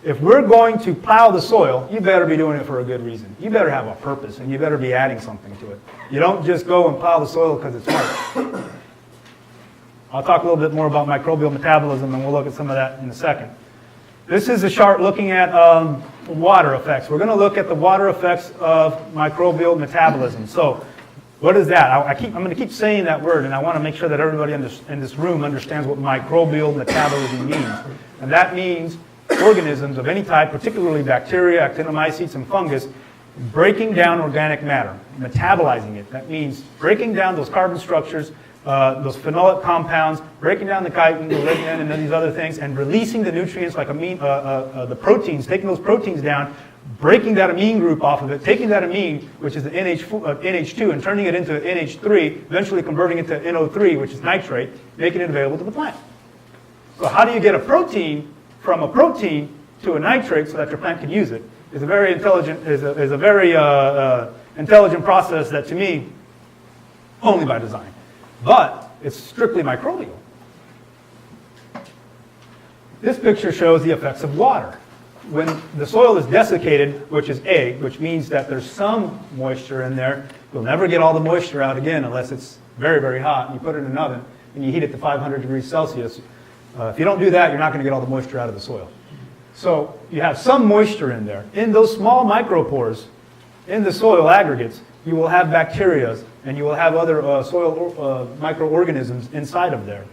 If we're going to plow the soil, you better be doing it for a good reason. You better have a purpose, and you better be adding something to it. You don't just go and plow the soil because it's hard. I'll talk a little bit more about microbial metabolism, and we'll look at some of that in a second. This is a chart looking at water effects. We're going to look at the water effects of microbial metabolism. So, what is that? I'm going to keep saying that word, and I want to make sure that everybody in this room understands what microbial metabolism means. And that means organisms of any type, particularly bacteria, actinomycetes, and fungus, breaking down organic matter, metabolizing it. That means breaking down those carbon structures, those phenolic compounds, breaking down the chitin, the lignin, and these other things, and releasing the nutrients like the proteins, taking those proteins down, breaking that amine group off of it, taking that amine, which is the NH2, and turning it into NH3, eventually converting it to NO3, which is nitrate, making it available to the plant. So how do you get a protein from a protein to a nitrate so that your plant can use it? Is a very intelligent intelligent process that, to me, only by design. But it's strictly microbial. This picture shows the effects of water. When the soil is desiccated, which is A, which means that there's some moisture in there, you'll never get all the moisture out again unless it's very, very hot, and you put it in an oven, and you heat it to 500 degrees Celsius. If you don't do that, you're not going to get all the moisture out of the soil. So you have some moisture in there. In those small micropores, in the soil aggregates, you will have bacteria, and you will have other soil microorganisms inside of there.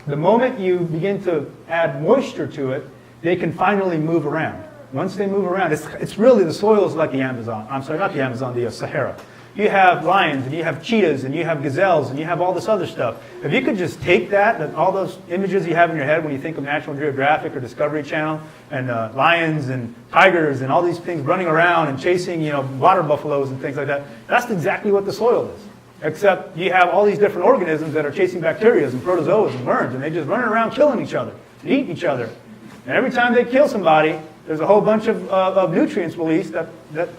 The moment you begin to add moisture to it, they can finally move around. Once they move around, it's really, the soil is like the Amazon. I'm sorry, not the Amazon, the Sahara. You have lions, and you have cheetahs, and you have gazelles, and you have all this other stuff. If you could just take that all those images you have in your head when you think of National Geographic or Discovery Channel, and lions and tigers and all these things running around and chasing, water buffaloes and things like that, that's exactly what the soil is. Except you have all these different organisms that are chasing bacteria and protozoas and worms, and they just running around killing each other and eating each other. And every time they kill somebody, there's a whole bunch of nutrients released that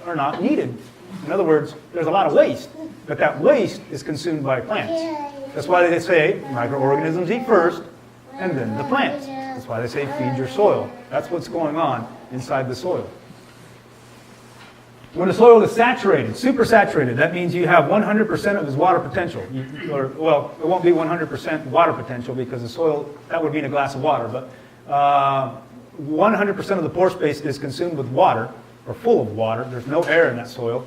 are not needed. In other words, there's a lot of waste, but that waste is consumed by plants. That's why they say microorganisms eat first, and then the plants. That's why they say feed your soil. That's what's going on inside the soil. When the soil is saturated, supersaturated, that means you have 100% of its water potential. It won't be 100% water potential because the soil, that would be in a glass of water, but 100% of the pore space is consumed with water, or full of water. There's no air in that soil.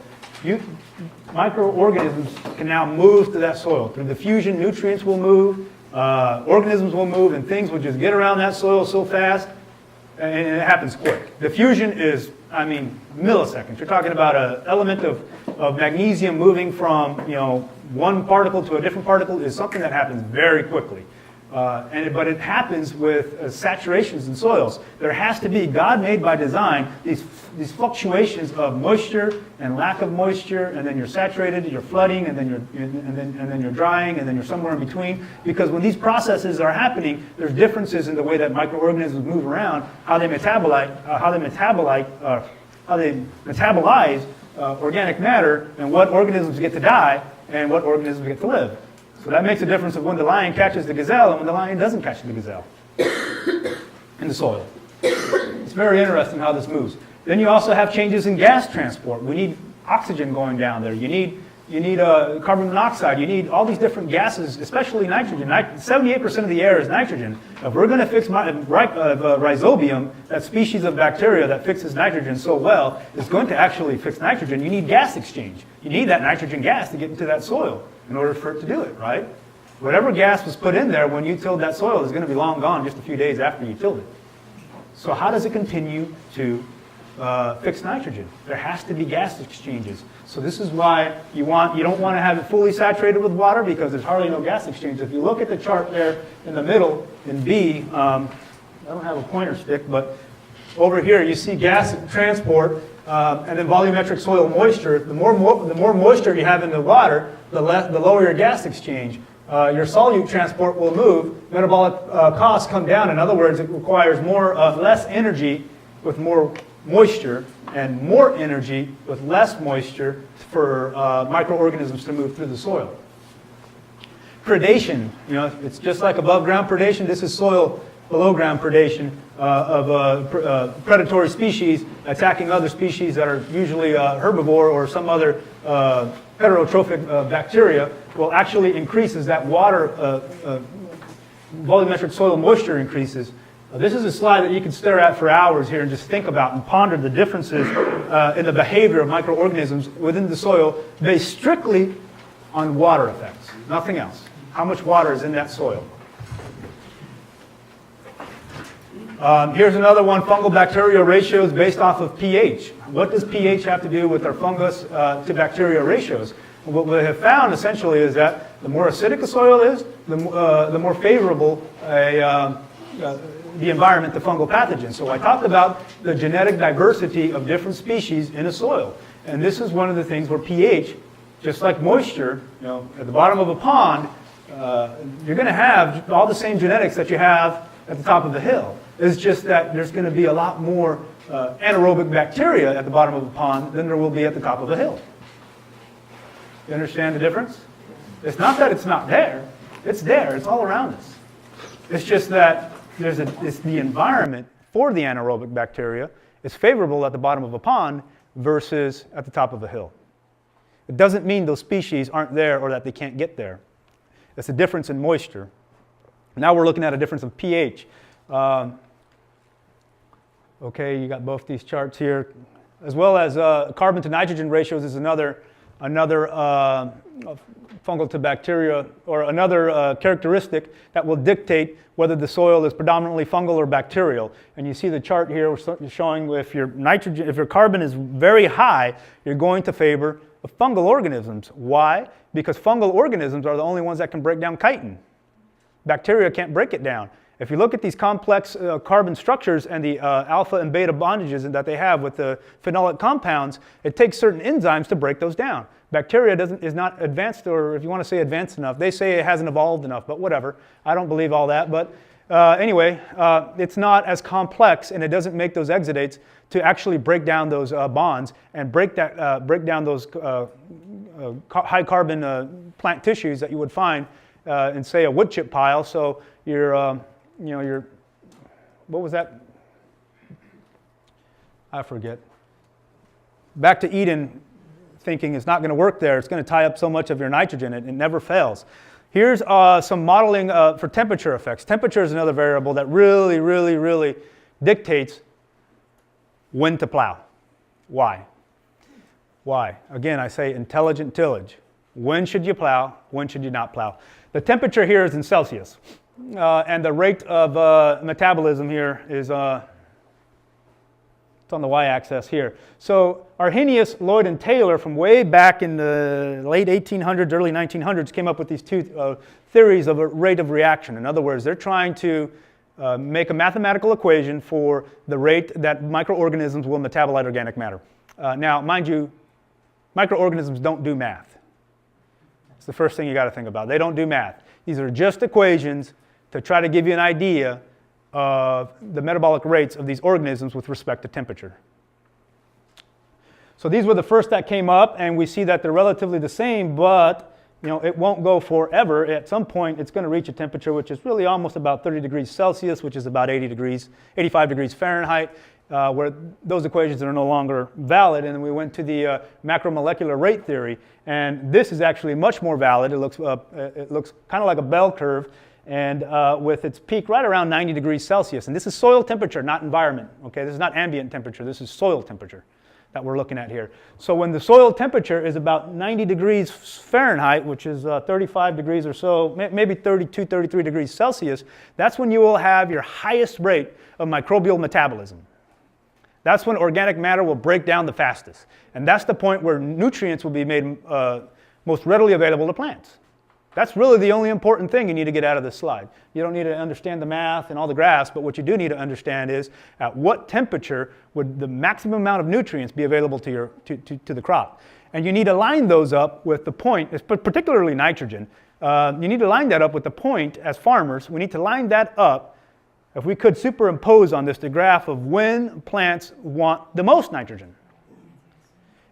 Microorganisms can now move to that soil. Through diffusion, nutrients will move, organisms will move, and things will just get around that soil so fast, and it happens quick. Diffusion is, milliseconds. You're talking about an element of magnesium moving from, one particle to a different particle is something that happens very quickly. But it happens with saturations in soils. There has to be, God made by design, these fluctuations of moisture and lack of moisture, and then you're saturated, you're flooding, and then you're drying, and then you're somewhere in between. Because when these processes are happening, there's differences in the way that microorganisms move around, how they metabolize organic matter, and what organisms get to die, and what organisms get to live. So that makes a difference of when the lion catches the gazelle and when the lion doesn't catch the gazelle in the soil. It's very interesting how this moves. Then you also have changes in gas transport. We need oxygen going down there. You need you need carbon monoxide, you need all these different gases, especially nitrogen. 78% of the air is nitrogen. If we're going to fix rhizobium, that species of bacteria that fixes nitrogen so well, is going to actually fix nitrogen, you need gas exchange. You need that nitrogen gas to get into that soil in order for it to do it, right? Whatever gas was put in there when you tilled that soil is going to be long gone just a few days after you tilled it. So how does it continue to fix nitrogen? There has to be gas exchanges. So this is why you don't want to have it fully saturated with water, because there's hardly no gas exchange. If you look at the chart there in the middle in B, I don't have a pointer stick, but over here you see gas transport and then volumetric soil moisture. The more moisture you have in the water, the lower your gas exchange. Your solute transport will move. Metabolic costs come down. In other words, it requires less energy with more moisture, and more energy with less moisture for microorganisms to move through the soil. Predation, it's just like above ground predation. This is soil below ground predation of predatory species attacking other species that are usually herbivore or some other heterotrophic bacteria. Will actually increases that water volumetric soil moisture increases. This is a slide that you can stare at for hours here and just think about and ponder the differences in the behavior of microorganisms within the soil based strictly on water effects, nothing else. How much water is in that soil? Here's another one, fungal bacterial ratios based off of pH. What does pH have to do with our fungus to bacteria ratios? What we have found essentially is that the more acidic a soil is, the more favorable the environment to fungal pathogens. So I talked about the genetic diversity of different species in a soil. And this is one of the things where pH, just like moisture, at the bottom of a pond, you're going to have all the same genetics that you have at the top of the hill. It's just that there's going to be a lot more anaerobic bacteria at the bottom of a pond than there will be at the top of a hill. You understand the difference? It's not that it's not there. It's there. It's all around us. It's just that it's the environment for the anaerobic bacteria is favorable at the bottom of a pond versus at the top of a hill. It doesn't mean those species aren't there or that they can't get there. It's a difference in moisture. Now we're looking at a difference of pH. Okay, you got both these charts here, as well as carbon to nitrogen ratios is another fungal to bacteria, or another characteristic that will dictate whether the soil is predominantly fungal or bacterial. And you see the chart here showing if your carbon is very high, you're going to favor fungal organisms. Why? Because fungal organisms are the only ones that can break down chitin. Bacteria can't break it down. If you look at these complex carbon structures and the alpha and beta bondages that they have with the phenolic compounds, it takes certain enzymes to break those down. Bacteria is not advanced, or if you want to say advanced enough, they say it hasn't evolved enough, but whatever. I don't believe all that. But anyway, it's not as complex, and it doesn't make those exudates to actually break down those bonds and break down those high carbon plant tissues that you would find in, say, a wood chip pile. So your what was that? I forget. Back to Eden, thinking it's not going to work there. It's going to tie up so much of your nitrogen. It never fails. Here's some modeling for temperature effects. Temperature is another variable that really, really, really dictates when to plow. Why? Why? Again, I say intelligent tillage. When should you plow? When should you not plow? The temperature here is in Celsius. And the rate of metabolism here is it's on the y-axis here. So Arrhenius, Lloyd, and Taylor from way back in the late 1800s, early 1900s came up with these two theories of a rate of reaction. In other words, they're trying to make a mathematical equation for the rate that microorganisms will metabolize organic matter. Now, mind you, microorganisms don't do math. It's the first thing you got to think about. They don't do math. These are just equations to try to give you an idea of the metabolic rates of these organisms with respect to temperature. So these were the first that came up, and we see that they're relatively the same, but it won't go forever. At some point, it's going to reach a temperature which is really almost about 30 degrees Celsius, which is about 85 degrees Fahrenheit. where those equations are no longer valid, and then we went to the macromolecular rate theory, and this is actually much more valid. It looks kind of like a bell curve, and with its peak right around 90 degrees Celsius. And this is soil temperature, not environment. Okay, this is not ambient temperature. This is soil temperature that we're looking at here. So when the soil temperature is about 90 degrees Fahrenheit, which is 35 degrees or so, maybe 32, 33 degrees Celsius, that's when you will have your highest rate of microbial metabolism. That's when organic matter will break down the fastest. And that's the point where nutrients will be made most readily available to plants. That's really the only important thing you need to get out of this slide. You don't need to understand the math and all the graphs, but what you do need to understand is at what temperature would the maximum amount of nutrients be available to the crop. And you need to line those up with the point, particularly nitrogen. You need to line that up with the point as farmers. We need to line that up, if we could superimpose on this the graph of when plants want the most nitrogen.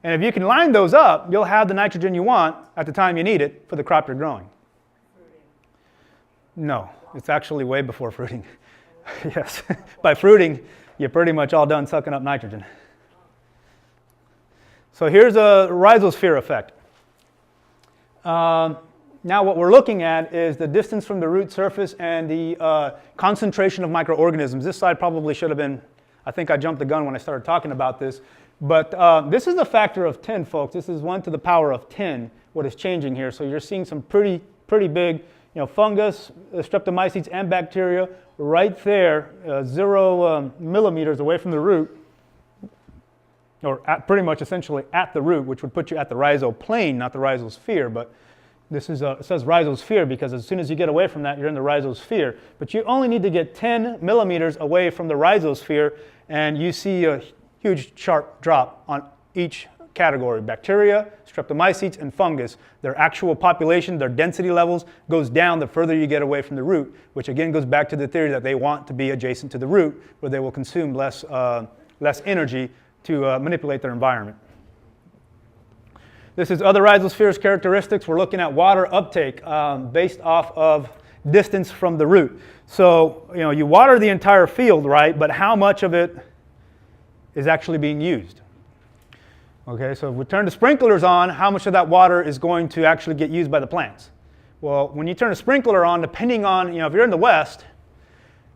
And if you can line those up, you'll have the nitrogen you want at the time you need it for the crop you're growing. No, it's actually way before fruiting. Yes, by fruiting, you're pretty much all done sucking up nitrogen. So here's a rhizosphere effect. Now what we're looking at is the distance from the root surface and the concentration of microorganisms. This slide probably should have been, I think I jumped the gun when I started talking about this. But this is a factor of 10, folks. This is 1 to the power of 10, what is changing here. So you're seeing some pretty big, fungus, streptomycetes, and bacteria right there, 0 millimeters away from the root, or pretty much essentially at the root, which would put you at the rhizoplane, not the rhizosphere. But this is it says rhizosphere because as soon as you get away from that, you're in the rhizosphere. But you only need to get 10 millimeters away from the rhizosphere, and you see a huge sharp drop on each category: bacteria, streptomycetes, and fungus. Their actual population, their density levels goes down the further you get away from the root, which again goes back to the theory that they want to be adjacent to the root, where they will consume less energy to manipulate their environment. This is other rhizosphere's characteristics. We're looking at water uptake based off of distance from the root. So you water the entire field, right? But how much of it is actually being used? Okay, so if we turn the sprinklers on, how much of that water is going to actually get used by the plants? Well, when you turn a sprinkler on, depending on, if you're in the West,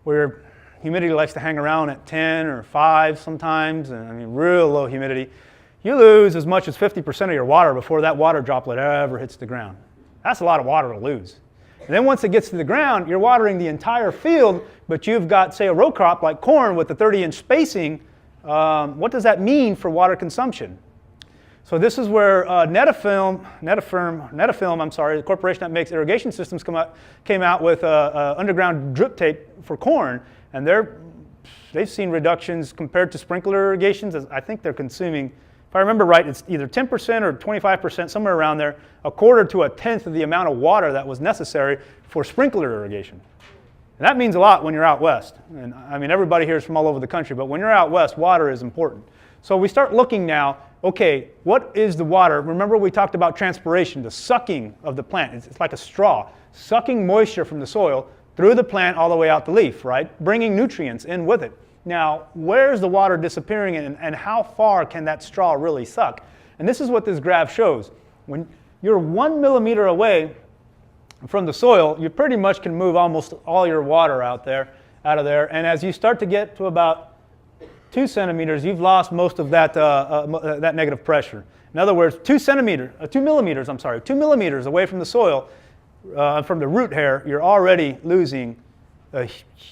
where humidity likes to hang around at 10 or 5 sometimes, and real low humidity, you lose as much as 50% of your water before that water droplet ever hits the ground. That's a lot of water to lose. And then once it gets to the ground, you're watering the entire field, but you've got, say, a row crop like corn with the 30-inch spacing. What does that mean for water consumption? So this is where Netafilm, the corporation that makes irrigation systems, came out with underground drip tape for corn, and they've seen reductions compared to sprinkler irrigations. I think they're consuming, if I remember right, it's either 10% or 25%, somewhere around there, a quarter to a tenth of the amount of water that was necessary for sprinkler irrigation. And that means a lot when you're out west. And everybody here is from all over the country, but when you're out west, water is important. So we start looking now, okay, what is the water? Remember we talked about transpiration, the sucking of the plant. It's like a straw, sucking moisture from the soil through the plant all the way out the leaf, right? Bringing nutrients in with it. Now, where's the water disappearing and how far can that straw really suck? And this is what this graph shows. When you're 1 millimeter away from the soil, you pretty much can move almost all your water out of there. And as you start to get to about 2 centimeters, you've lost most of that negative pressure. In other words, 2 millimeters away from the soil, from the root hair, you're already losing.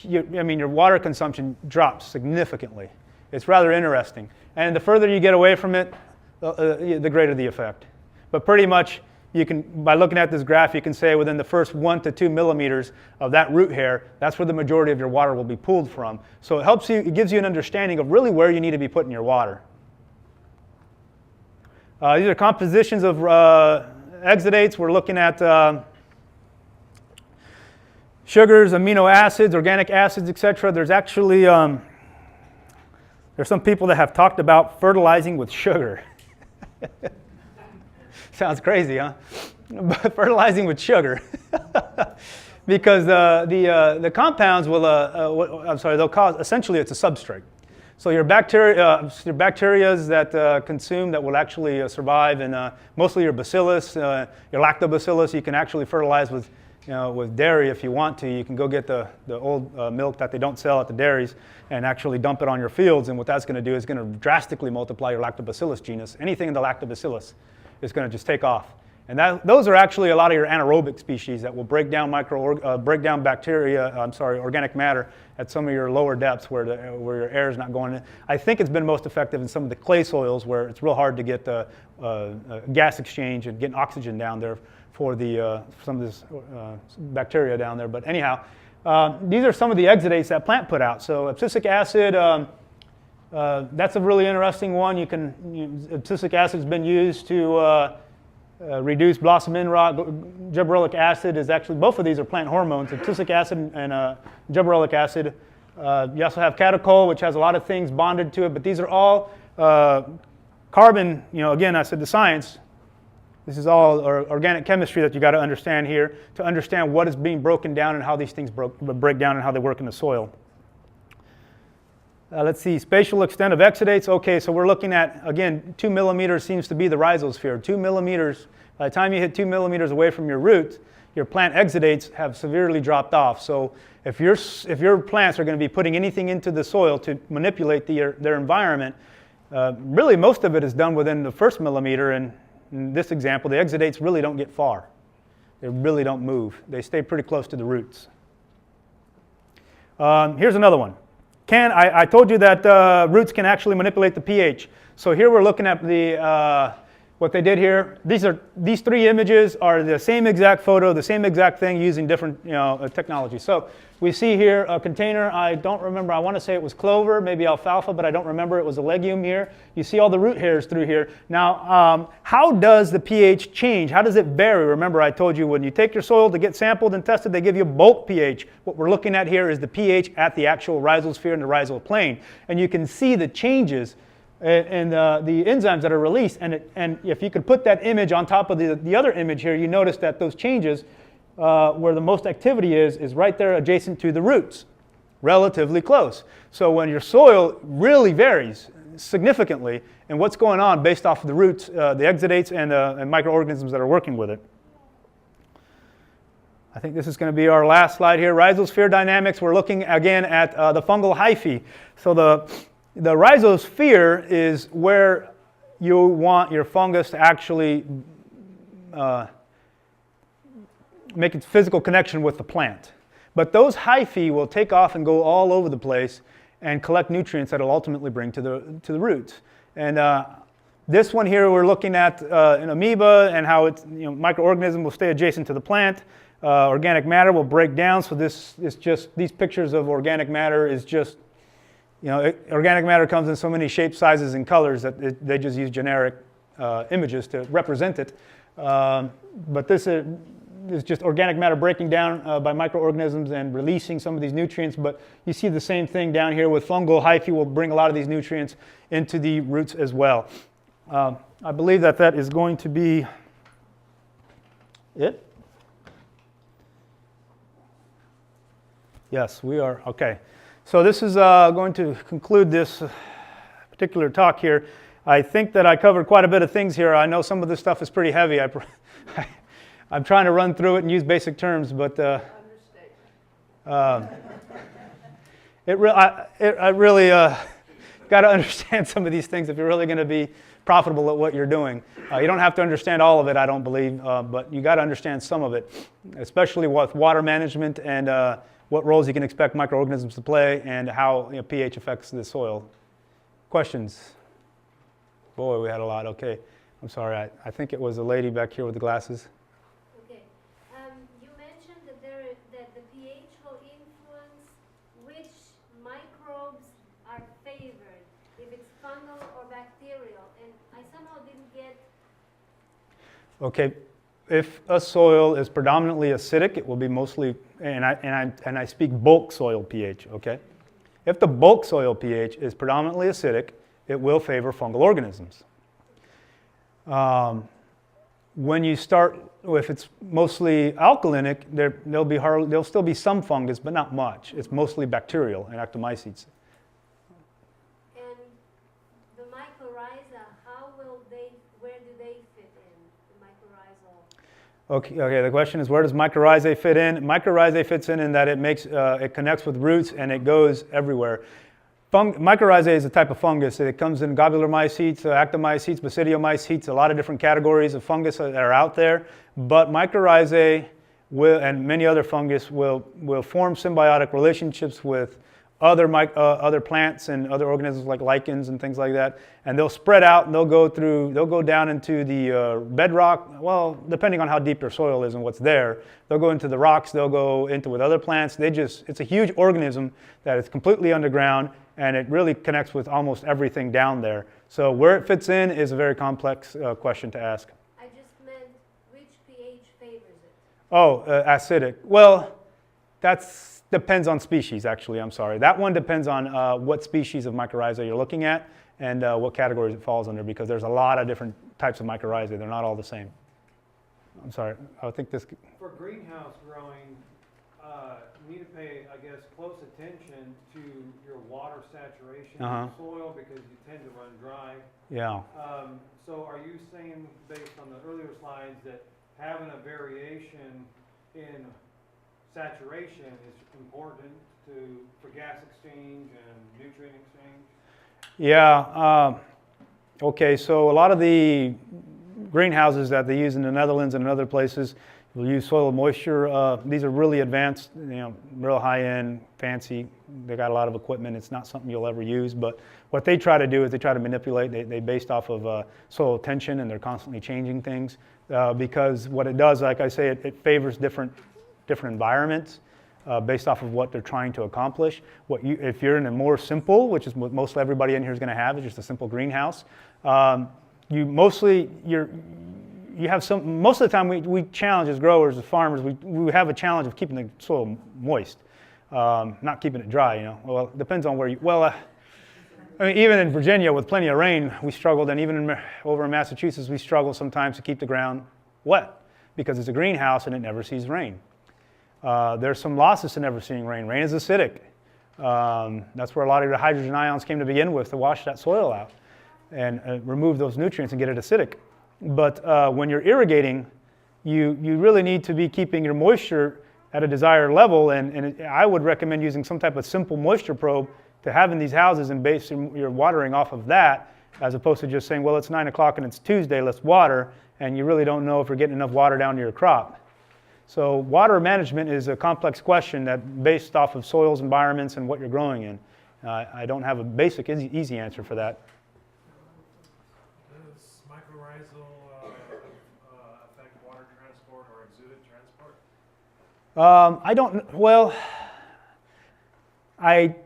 Your water consumption drops significantly. It's rather interesting. And the further you get away from it, the greater the effect. But pretty much, you can, by looking at this graph, you can say within the first 1 to 2 millimeters of that root hair, that's where the majority of your water will be pulled from. So it gives you an understanding of really where you need to be putting your water. These are compositions of exudates. We're looking at sugars, amino acids, organic acids, etc. There's actually there's some people that have talked about fertilizing with sugar. Sounds crazy, huh? But fertilizing with sugar, because the compounds will they'll cause, essentially it's a substrate. So your bacterias that consume that will actually survive, and mostly your bacillus, your lactobacillus, you can actually fertilize with, with dairy if you want to. You can go get the old milk that they don't sell at the dairies and actually dump it on your fields. And what that's going to do is going to drastically multiply your lactobacillus genus. Anything in the lactobacillus is going to just take off. And those are actually a lot of your anaerobic species that will break down organic matter at some of your lower depths where your air is not going in. I think it's been most effective in some of the clay soils where it's real hard to get the gas exchange and getting oxygen down there for some of this bacteria down there. But anyhow, these are some of the exudates that plant put out. So abscisic acid, that's a really interesting one. Abscisic acid has been used to reduce blossom end rot. Gibberellic acid is actually, both of these are plant hormones, abscisic acid and gibberellic acid. You also have catechol, which has a lot of things bonded to it, but these are all carbon, again, I said the science. This is all organic chemistry that you got to understand here to understand what is being broken down and how these things break down and how they work in the soil. Let's see, spatial extent of exudates. Okay, so we're looking at, again, 2 millimeters seems to be the rhizosphere. 2 millimeters, by the time you hit 2 millimeters away from your roots, your plant exudates have severely dropped off. So if your plants are going to be putting anything into the soil to manipulate their environment, really most of it is done within the first millimeter. And in this example, the exudates really don't get far. They really don't move. They stay pretty close to the roots. Here's another one. I told you that roots can actually manipulate the pH. So here we're looking at what they did here. These three images are the same exact photo, the same exact thing using different technology. So we see here a container. I don't remember. I want to say it was clover, maybe alfalfa, but I don't remember. It was a legume here. You see all the root hairs through here. Now, how does the pH change? How does it vary? Remember, I told you when you take your soil to get sampled and tested, they give you bulk pH. What we're looking at here is the pH at the actual rhizosphere and the rhizal plane. And you can see the changes and the enzymes that are released. And if you could put that image on top of the other image here, you notice that those changes where the most activity is right there adjacent to the roots, relatively close. So when your soil really varies significantly and what's going on based off of the roots, the exudates and microorganisms that are working with it. I think this is going to be our last slide here. Rhizosphere dynamics. We're looking again at the fungal hyphae. So the rhizosphere is where you want your fungus to actually make its physical connection with the plant. But those hyphae will take off and go all over the place and collect nutrients that will ultimately bring to the roots. And this one here we're looking at an amoeba and how it's, microorganism will stay adjacent to the plant. Organic matter will break down. So this is just, these pictures of organic matter is just, organic matter comes in so many shapes, sizes, and colors that they just use generic images to represent it. But this is just organic matter breaking down by microorganisms and releasing some of these nutrients. But you see the same thing down here with fungal hyphae will bring a lot of these nutrients into the roots as well. I believe that is going to be it. Yes, we are. Okay. So this is going to conclude this particular talk here. I think that I covered quite a bit of things here. I know some of this stuff is pretty heavy. I'm trying to run through it and use basic terms, but I really got to understand some of these things if you're really going to be profitable at what you're doing. You don't have to understand all of it, I don't believe, but you got to understand some of it, especially with water management and what roles you can expect microorganisms to play and how pH affects the soil. Questions? Boy, we had a lot. Okay. I'm sorry. I think it was a lady back here with the glasses. Okay. You mentioned that the pH will influence which microbes are favored, if it's fungal or bacterial, and I somehow didn't get... Okay. If a soil is predominantly acidic, it will be mostly, and I speak bulk soil pH, okay? If the bulk soil pH is predominantly acidic, it will favor fungal organisms. When you start, if it's mostly alkalinic, there'll still be some fungus, but not much. It's mostly bacterial and actomycetes. where do they fit in, the mycorrhizal? Okay, the question is, where does mycorrhizae fit in? Mycorrhizae fits in that it connects with roots and it goes everywhere. Mycorrhizae is a type of fungus. It comes in globular mycetes, actomycetes, basidiomycetes, a lot of different categories of fungus that are out there. But mycorrhizae and many other fungus will form symbiotic relationships with other plants and other organisms like lichens and things like that, and they'll spread out and they'll go down into the bedrock. Well, depending on how deep your soil is and what's there, they'll go into the rocks. They'll go into with other plants. It's a huge organism that is completely underground, and it really connects with almost everything down there. So where it fits in is a very complex question to ask. I just meant which pH favors it. Oh, acidic. Well, that's depends on species, actually. I'm sorry. That one depends on what species of mycorrhizae you're looking at and what categories it falls under, because there's a lot of different types of mycorrhizae. They're not all the same. I'm sorry. I think this... For greenhouse growing, you need to pay, I guess, close attention to your water saturation in the soil because you tend to run dry. Yeah. So are you saying, based on the earlier slides, that having a variation in saturation is important for gas exchange and nutrient exchange? Yeah. Okay, so a lot of the greenhouses that they use in the Netherlands and in other places will use soil moisture. These are really advanced, real high-end, fancy. They got a lot of equipment. It's not something you'll ever use, but what they try to do is they try to manipulate. They based off of soil tension, and they're constantly changing things because what it does, like I say, it favors different environments based off of what they're trying to accomplish. If you're in a more simple, which is what most everybody in here is going to have, is just a simple greenhouse. Most of the time we challenge as growers, as farmers, we have a challenge of keeping the soil moist, not keeping it dry. Well, it depends on where you. Well, I mean, even in Virginia with plenty of rain, we struggled, and even over in Massachusetts, we struggle sometimes to keep the ground wet because it's a greenhouse and it never sees rain. There's some losses to never seeing rain. Rain is acidic. That's where a lot of the hydrogen ions came to begin with, to wash that soil out and remove those nutrients and get it acidic. But when you're irrigating, you really need to be keeping your moisture at a desired level, and I would recommend using some type of simple moisture probe to have in these houses and base your watering off of that, as opposed to just saying, well, it's 9 o'clock and it's Tuesday, let's water, and you really don't know if you're getting enough water down to your crop. So water management is a complex question that based off of soils, environments, and what you're growing in. I don't have a basic, easy answer for that. Does mycorrhizal affect water transport or exudate transport?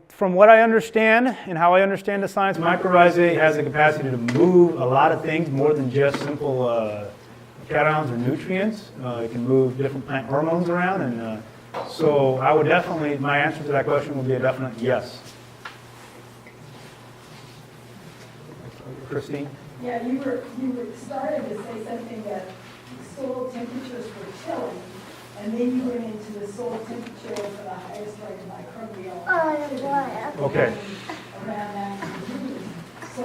From what I understand and how I understand the science, mycorrhizae has the capacity to move a lot of things more than just simple cations or nutrients. It can move different plant hormones around, and so I would definitely, my answer to that question would be a definite yes. Christine? Yeah, you were starting to say something that soil temperatures were chilling, and then you went into the soil temperature for the highest rate of microbial activity Okay. around 90 degrees. So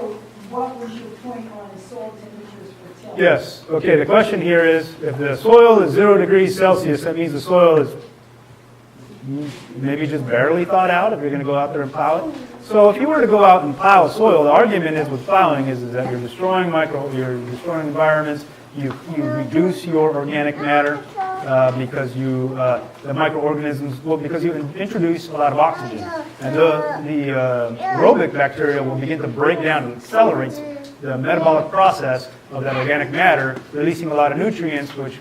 what was your point on the soil temperatures for tilling? Yes. Okay, the question here is, if the soil is 0 degrees Celsius, that means the soil is maybe just barely thawed out if you're going to go out there and plow it. So if you were to go out and plow soil, the argument is with plowing is that you're destroying environments, you reduce your organic matter because the microorganisms, because you introduce a lot of oxygen. And the aerobic bacteria will begin to break down and accelerate the metabolic process of that organic matter, releasing a lot of nutrients, which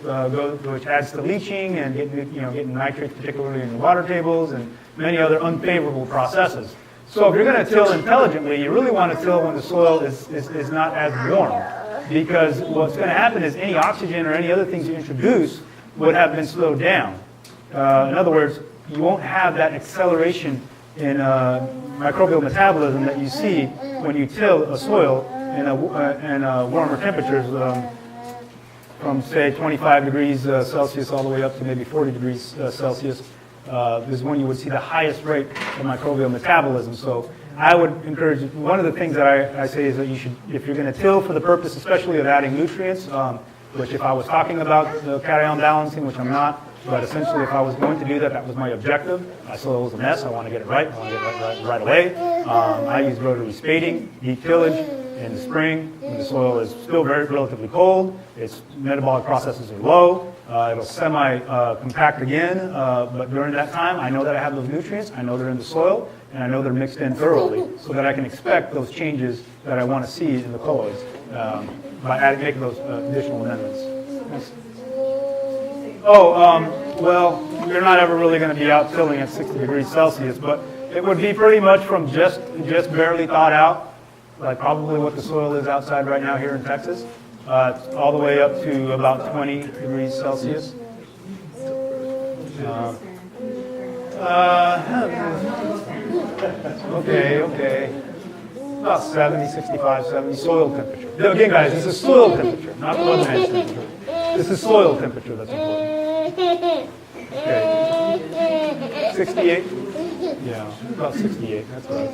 adds to leaching and getting nitrates, particularly in the water tables, and many other unfavorable processes. So if you're going to till intelligently, you really want to till when the soil is not as warm, because what's going to happen is any oxygen or any other things you introduce would have been slowed down. In other words, you won't have that acceleration in microbial metabolism that you see when you till a soil in warmer temperatures, from say 25 degrees Celsius all the way up to maybe 40 degrees Celsius. Is when you would see the highest rate of microbial metabolism. So I would encourage, one of the things that I say is that you should, if you're going to till for the purpose especially of adding nutrients, which if I was talking about the cation balancing, which I'm not, but essentially if I was going to do that, that was my objective. My soil was a mess, I want to get it right, I want to get it right away. I use rotary spading, deep tillage in the spring when the soil is still relatively cold, its metabolic processes are low, it'll semi-compact again, but during that time I know that I have those nutrients, I know they're in the soil, and I know they're mixed in thoroughly so that I can expect those changes that I want to see in the colloids by making those additional amendments. Yes. Well, you're not ever really going to be out tilling at 60 degrees Celsius, but it would be pretty much from just barely thawed out, like probably what the soil is outside right now here in Texas, all the way up to about 20 degrees Celsius. Okay. About 70, 65, 70 soil temperature. Now, again, guys, this is soil temperature, not the weatherman's temperature. This is soil temperature that's important. Okay. 68? Yeah, about 68, that's right.